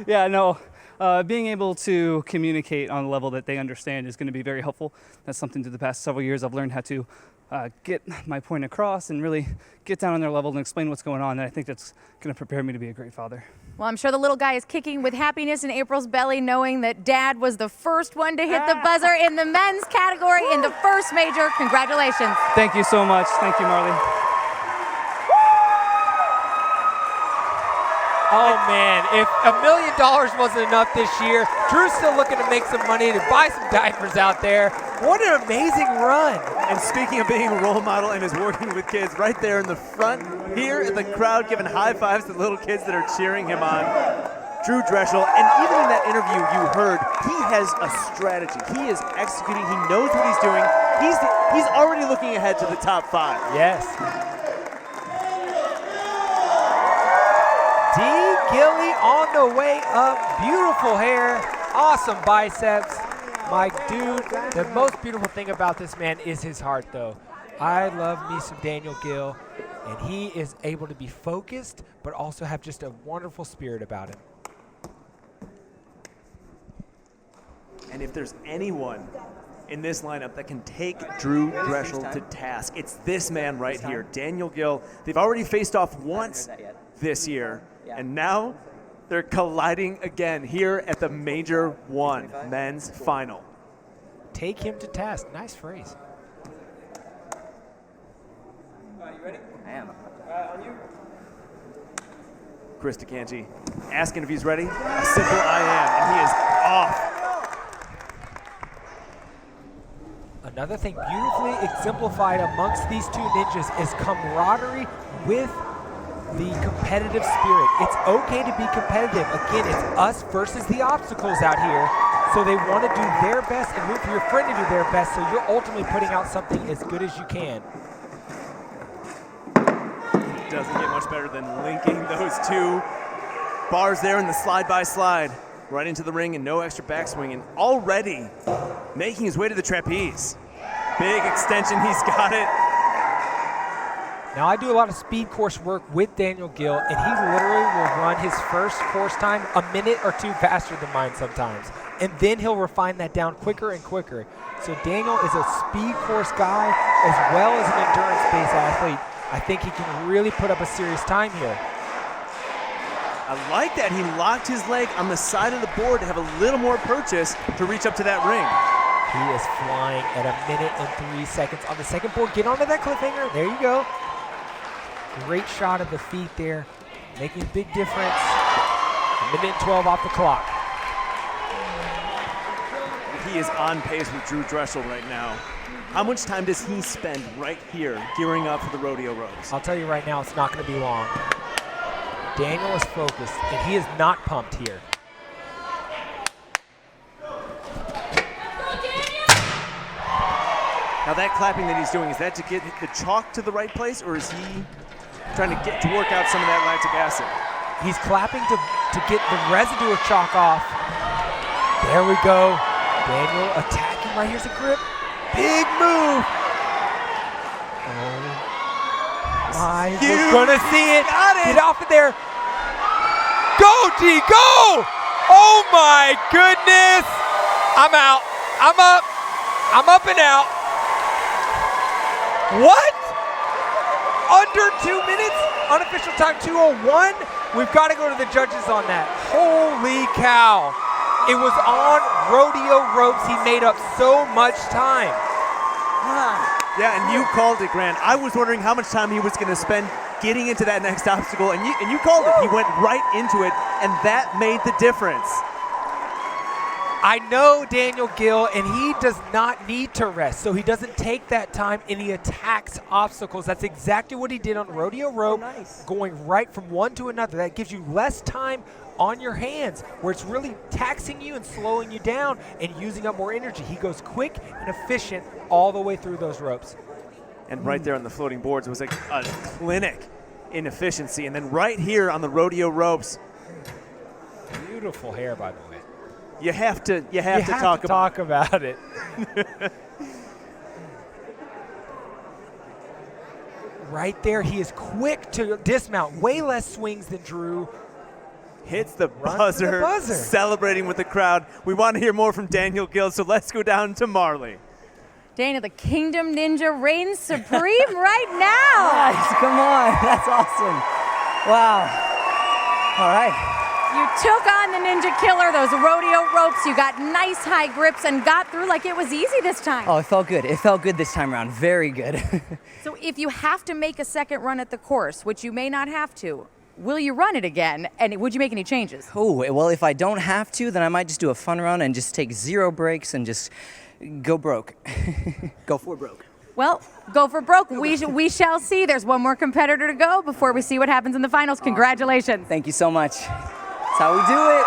Yeah, no, being able to communicate on a level that they understand is going to be very helpful. That's something through the past several years I've learned how to get my point across and really get down on their level and explain what's going on. And I think that's going to prepare me to be a great father. Well, I'm sure the little guy is kicking with happiness in April's belly, knowing that Dad was the first one to hit the buzzer in the men's category in the first major. Congratulations. Thank you so much. Thank you, Marley. Oh man, if $1 million wasn't enough this year, Drew's still looking to make some money to buy some diapers out there. What an amazing run. And speaking of being a role model and is working with kids, right there in the front here in the crowd giving high fives to little kids that are cheering him on, Drew Trestle. And even in that interview you heard, he has a strategy. He is executing. He knows what he's doing. He's already looking ahead to the top 5. Yes. D. Gilly on the way up. Beautiful hair. Awesome biceps. My dude, the most beautiful thing about this man is his heart, though. I love me some Daniel Gill, and he is able to be focused, but also have just a wonderful spirit about him. And if there's anyone in this lineup that can take Drew Trestle to task, it's this man right here, Daniel Gill. They've already faced off once this year, and now they're colliding again here at the Major 1 men's final. Take him to task. Nice phrase. You ready? I am. On you. Chris DeCanchi asking if he's ready. A simple I am, and he is off. Another thing beautifully exemplified amongst these two ninjas is camaraderie with the competitive spirit. It's okay to be competitive. Again, it's us versus the obstacles out here. So they want to do their best and root for your friend to do their best, so you're ultimately putting out something as good as you can. doesn't get much better than linking those two bars there in the slide-by-slide right into the ring and no extra backswing, and already making his way to the trapeze. Big extension, he's got it. Now, I do a lot of speed course work with Daniel Gill, and he literally will run his first course time a minute or two faster than mine sometimes. And then he'll refine that down quicker and quicker. So Daniel is a speed course guy as well as an endurance-based athlete. I think he can really put up a serious time here. I like that he locked his leg on the side of the board to have a little more purchase to reach up to that ring. He is flying at 1 minute and 3 seconds on the second board. Get onto that cliffhanger. There you go. Great shot of the feet there, making a big difference. 1 minute and 12 off the clock. He is on pace with Drew Dressel right now. How much time does he spend right here gearing up for the rodeo ropes? I'll tell you right now, it's not going to be long. Daniel is focused, and he is not pumped here. Now that clapping that he's doing, is that to get the chalk to the right place, or is he trying to get to work out some of that lactic acid? He's clapping to get the residue of chalk off. There we go. Daniel attacking right here's a grip. Big move. Oh my, we're gonna see it. Get off of there. Go, G, go! Oh my goodness. I'm out. I'm up. I'm up and out. What? Under 2 minutes? Unofficial time 2:01? We've got to go to the judges on that. Holy cow. It was on rodeo ropes. He made up so much time. Yeah, and you called it, Grant. I was wondering how much time he was going to spend getting into that next obstacle, and you called it. He went right into it, and that made the difference. I know Daniel Gill, and he does not need to rest, so he doesn't take that time and he attacks obstacles. That's exactly what he did on rodeo rope, going right from one to another. That gives you less time on your hands, where it's really taxing you and slowing you down and using up more energy. He goes quick and efficient all the way through those ropes. And right there on the floating boards, it was like a clinic in efficiency. And then right here on the rodeo ropes. Beautiful hair, by the way. You have to talk about it. Right there, he is quick to dismount. Way less swings than Drew. Hits the buzzer, celebrating with the crowd. We want to hear more from Daniel Gill, so let's go down to Marley. Dana, the Kingdom Ninja reigns supreme right now. Nice, come on, that's awesome. Wow. All right. You took on the Ninja Killer, those rodeo ropes. You got nice high grips and got through like it was easy this time. Oh, it felt good. It felt good this time around. Very good. So if you have to make a second run at the course, which you may not have to, will you run it again? And would you make any changes? Oh, well, if I don't have to, then I might just do a fun run and just take 0 breaks and just go broke. Go for broke. Well, go for broke. We shall see. There's one more competitor to go before we see what happens in the finals. Congratulations. Thank you so much. That's how we do it.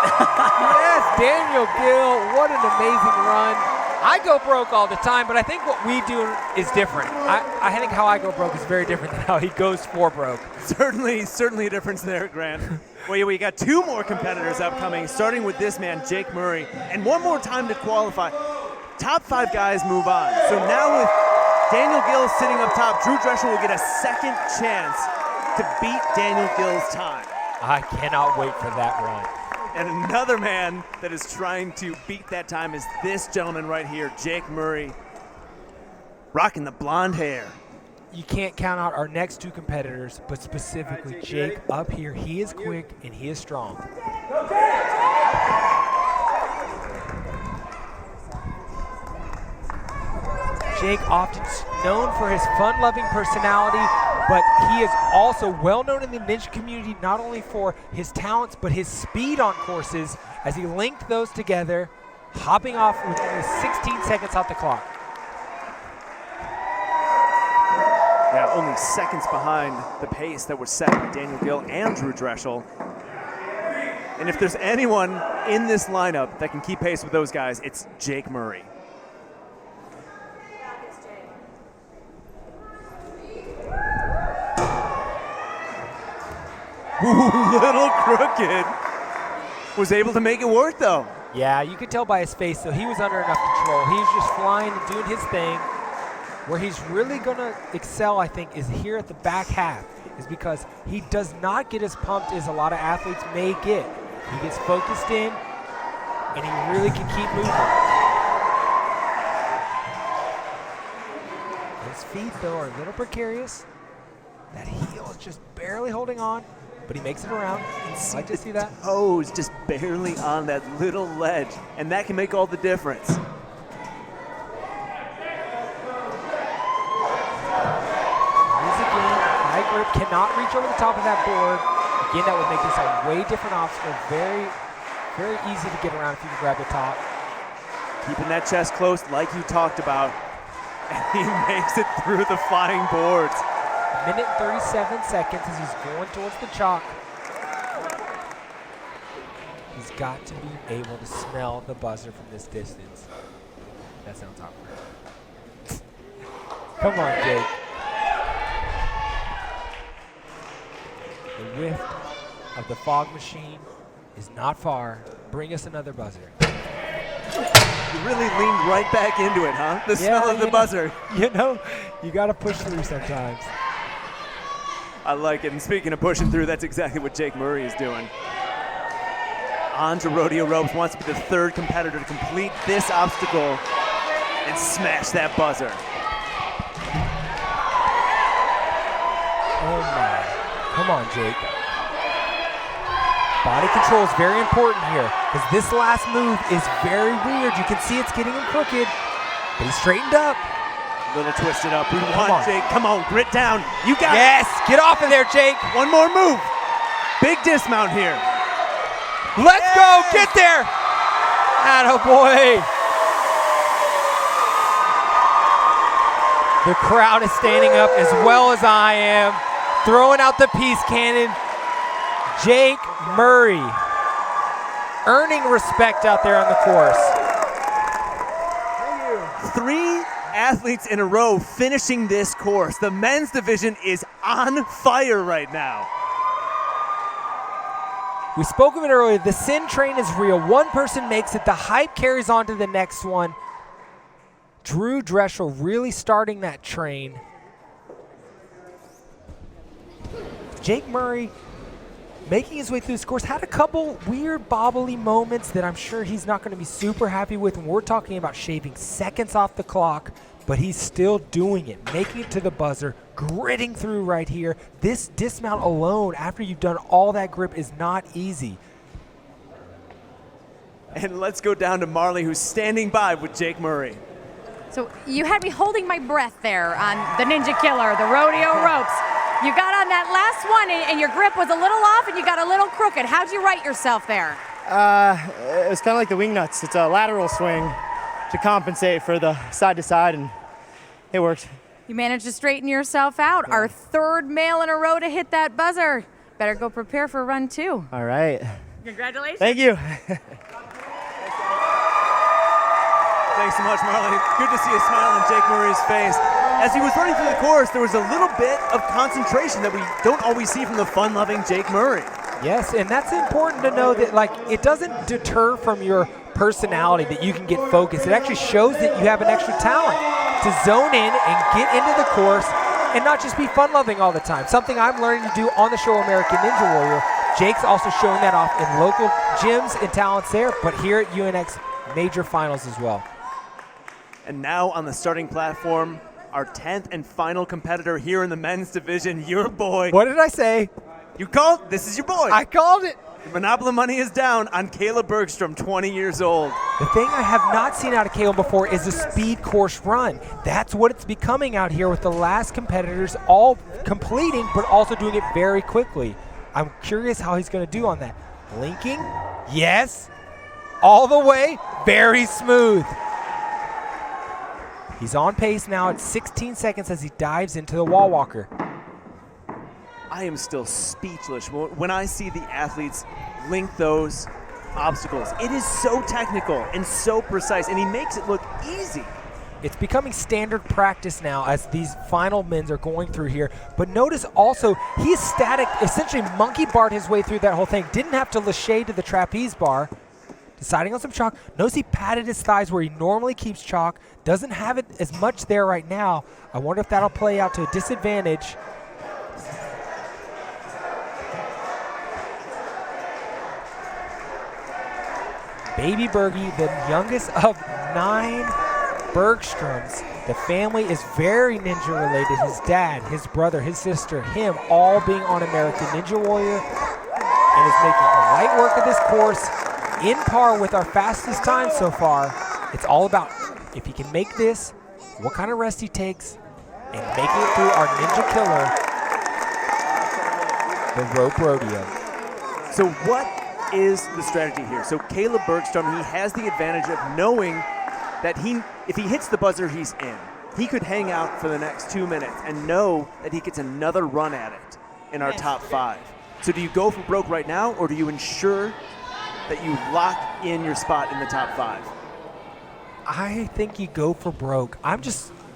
Yes, Daniel Gill, what an amazing run. I go broke all the time, but I think what we do is different. I think how I go broke is very different than how he goes for broke. Certainly a difference there, Grant. Well, yeah, we got 2 more competitors upcoming, starting with this man, Jake Murray, and one more time to qualify. Top 5 guys move on. So now with Daniel Gill sitting up top, Drew Dressel will get a second chance to beat Daniel Gill's time. I cannot wait for that run. And another man that is trying to beat that time is this gentleman right here, Jake Murray, rocking the blonde hair. You can't count out our next 2 competitors, but specifically Jake up here. He is quick and he is strong. Jake often known for his fun-loving personality, but he is also well known in the ninja community not only for his talents, but his speed on courses as he linked those together, hopping off with only 16 seconds off the clock. Yeah, only seconds behind the pace that was set by Daniel Gill and Drew Dressel. And if there's anyone in this lineup that can keep pace with those guys, it's Jake Murray. Little crooked. Was able to make it work, though. Yeah, you could tell by his face, though, he was under enough control. He was just flying and doing his thing. Where he's really going to excel, I think, is here at the back half, is because he does not get as pumped as a lot of athletes may get. He gets focused in, and he really can keep moving. His feet, though, are a little precarious. That heel is just barely holding on, but he makes it around. I like to see that. Toes just barely on that little ledge, and that can make all the difference. Grip cannot reach over the top of that board. Again, that would make this a way different obstacle. Very, very easy to get around if you can grab the top. Keeping that chest close like you talked about. And he makes it through the flying boards. A minute and 37 seconds as he's going towards the chalk. He's got to be able to smell the buzzer from this distance. That sounds awkward. Come on, Jake. The whiff of the fog machine is not far. Bring us another buzzer. You really leaned right back into it, huh? The smell of the buzzer. You know, you got to push through sometimes. I like it. And speaking of pushing through, that's exactly what Jake Murray is doing. On to rodeo ropes, wants to be the third competitor to complete this obstacle and smash that buzzer. Oh my. Come on, Jake. Body control is very important here because this last move is very weird. You can see it's getting him crooked, but he's straightened up. A little twisted up. We want Jake. Come on, grit down. You got it. Yes, get off of there, Jake. One more move. Big dismount here. Let's go. Get there. Attaboy. The crowd is standing up as well as I am. Throwing out the peace cannon. Jake Murray earning respect out there on the course. 3 athletes in a row finishing this course. The men's division is on fire right now. We spoke of it earlier. The sin train is real. One person makes it. The hype carries on to the next one. Drew Drestle really starting that train. Jake Murray making his way through this course had a couple weird bobbly moments that I'm sure he's not going to be super happy with. And we're talking about shaving seconds off the clock, but he's still doing it, making it to the buzzer, gritting through right here. This dismount alone, after you've done all that grip, is not easy. And let's go down to Marley, who's standing by with Jake Murray. So you had me holding my breath there on the Ninja Killer, the rodeo ropes. You got on that last one, and your grip was a little off, and you got a little crooked. How'd you right yourself there? It was kind of like the wing nuts. It's a lateral swing to compensate for the side to side, and it worked. You managed to straighten yourself out. Yeah. Our third male in a row to hit that buzzer. Better go prepare for run 2. All right. Congratulations. Thank you. Thanks so much, Marley. Good to see a smile on Jake Murray's face. As he was running through the course, there was a little bit of concentration that we don't always see from the fun-loving Jake Murray. Yes, and that's important to know that, like, it doesn't deter from your personality that you can get focused. It actually shows that you have an extra talent to zone in and get into the course and not just be fun-loving all the time. Something I'm learning to do on the show American Ninja Warrior. Jake's also showing that off in local gyms and talents there, but here at UNX major finals as well. And now on the starting platform, our 10th and final competitor here in the men's division, your boy. What did I say? You called? This is your boy. I called it. The Monopoly money is down on Kayla Bergstrom, 20 years old. The thing I have not seen out of Kayla before is a speed course run. That's what it's becoming out here with the last competitors all completing, but also doing it very quickly. I'm curious how he's going to do on that. Blinking? Yes. All the way. Very smooth. He's on pace now at 16 seconds as he dives into the wall walker. I am still speechless when I see the athletes link those obstacles. It is so technical and so precise, and he makes it look easy. It's becoming standard practice now as these final men's are going through here. But notice also, he's static, essentially monkey barred his way through that whole thing. Didn't have to lache to the trapeze bar. Deciding on some chalk. Notice he patted his thighs where he normally keeps chalk. Doesn't have it as much there right now. I wonder if that'll play out to a disadvantage. Baby Bergie, the youngest of 9 Bergstroms. The family is very ninja related. His dad, his brother, his sister, him, all being on American Ninja Warrior, and is making light work of this course in par with our fastest time so far. It's all about if he can make this, what kind of rest he takes, and making it through our Ninja Killer, the rope rodeo. So what is the strategy here? So Kayla Bergstrom, he has the advantage of knowing that if he hits the buzzer, he's in. He could hang out for the next 2 minutes and know that he gets another run at it in our top 5. So do you go for broke right now, or do you ensure that you lock in your spot in the top 5? I think you go for broke.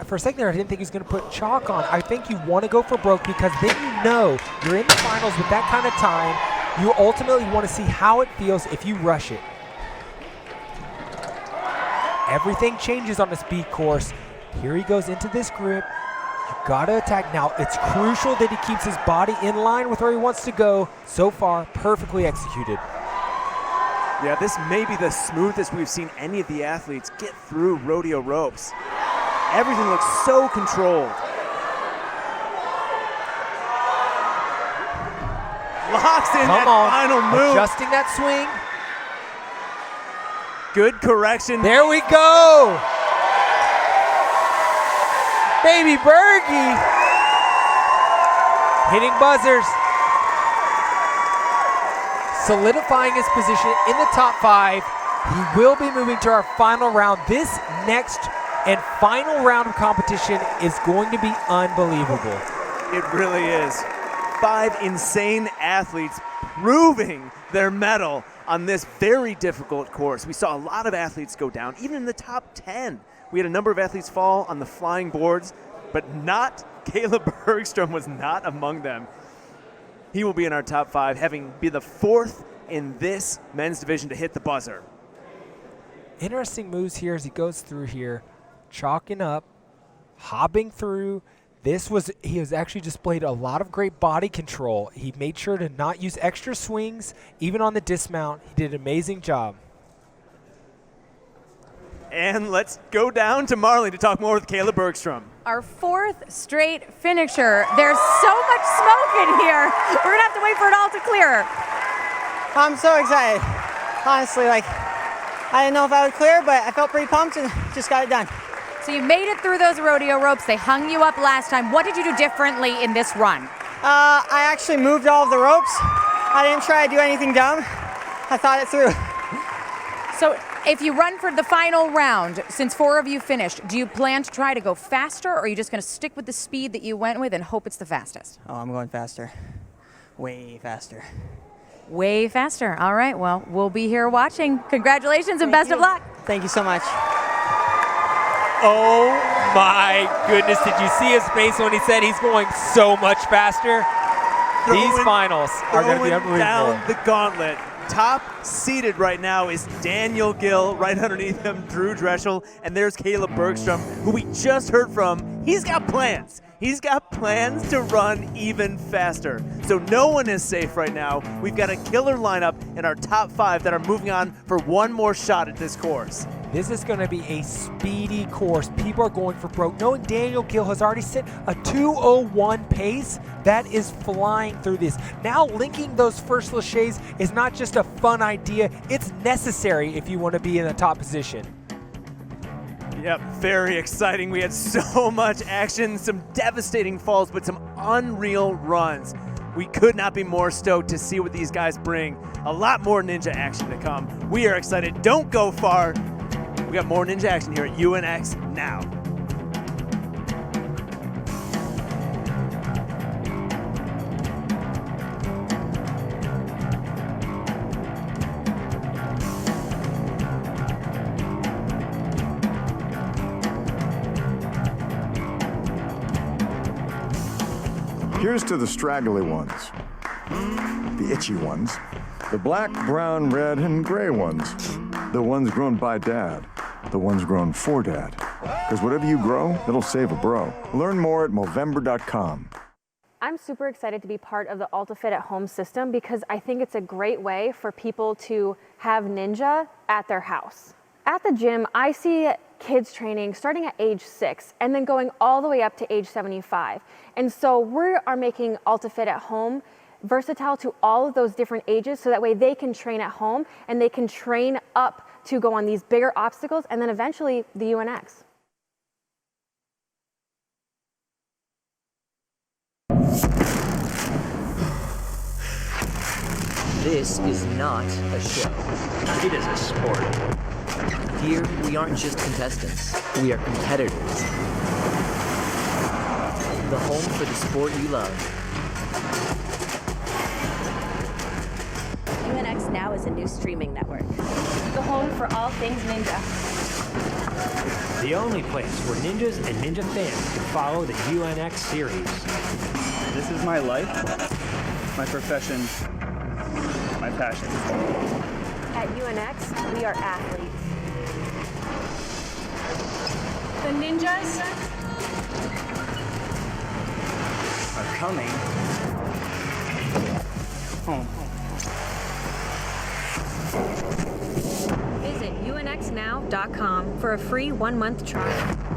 For a second there, I didn't think he was going to put chalk on. I think you want to go for broke because then you know you're in the finals with that kind of time. You ultimately want to see how it feels if you rush it. Everything changes on the speed course. Here he goes into this grip. You got to attack. Now, it's crucial that he keeps his body in line with where he wants to go. So far, perfectly executed. Yeah, this may be the smoothest we've seen any of the athletes get through rodeo ropes. Everything looks so controlled. Locks in that final move. Adjusting that swing. Good correction. There we go. Baby Bergie. Hitting buzzers. Solidifying his position in the top 5. He will be moving to our final round. This next and final round of competition is going to be unbelievable. It really is. 5 insane athletes proving their mettle on this very difficult course. We saw a lot of athletes go down, even in the top 10. We had a number of athletes fall on the flying boards, but not Kayla Bergstrom was not among them. He will be in our top 5, having been the 4th in this men's division to hit the buzzer. Interesting moves here as he goes through here, chalking up, hopping through. He has actually displayed a lot of great body control. He made sure to not use extra swings, even on the dismount. He did an amazing job. And let's go down to Marley to talk more with Kayla Bergstrom. Our 4th straight finisher. There's so much smoke in here. We're going to have to wait for it all to clear. I'm so excited. Honestly, I didn't know if I would clear, but I felt pretty pumped and just got it done. So you made it through those rodeo ropes. They hung you up last time. What did you do differently in this run? I actually moved all of the ropes. I didn't try to do anything dumb. I thought it through. So if you run for the final round, since 4 of you finished, do you plan to try to go faster, or are you just going to stick with the speed that you went with and hope it's the fastest? Oh, I'm going faster. Way faster. Way faster. All right, well, we'll be here watching. Congratulations and best of luck. Thank you so much. Oh my goodness, did you see his face when he said he's going so much faster? These finals are going to be unbelievable. Down the gauntlet. Top seated right now is Daniel Gill. Right underneath him, Drew Dreschel. And there's Kayla Bergstrom, who we just heard from. He's got plans. He's got plans to run even faster. So no one is safe right now. We've got a killer lineup in our top 5 that are moving on for one more shot at this course. This is going to be a speedy course. People are going for broke. Knowing Daniel Gill has already set a 2:01 pace, that is flying through this. Now linking those first laches is not just a fun idea, it's necessary if you want to be in the top position. Yep, very exciting. We had so much action, some devastating falls, but some unreal runs. We could not be more stoked to see what these guys bring. A lot more ninja action to come. We are excited. Don't go far. We got more ninja action here at UNX now. Here's to the straggly ones, the itchy ones, the black, brown, red, and gray ones, the ones grown by Dad, the ones grown for Dad. Because whatever you grow, it'll save a bro. Learn more at Movember.com. I'm super excited to be part of the AltaFit at Home system because I think it's a great way for people to have Ninja at their house. At the gym, I see kids training starting at age 6 and then going all the way up to age 75. And so we are making AltaFit at Home versatile to all of those different ages so that way they can train at home and they can train up to go on these bigger obstacles and then eventually the UNX. This is not a show. It is a sport. Here, we aren't just contestants. We are competitors. The home for the sport you love. UNX now is a new streaming network. The home for all things ninja. The only place where ninjas and ninja fans can follow the UNX series. This is my life, my profession, my passion. At UNX, we are athletes. The ninjas Are coming home. Visit unxnow.com for a free 1-month trial.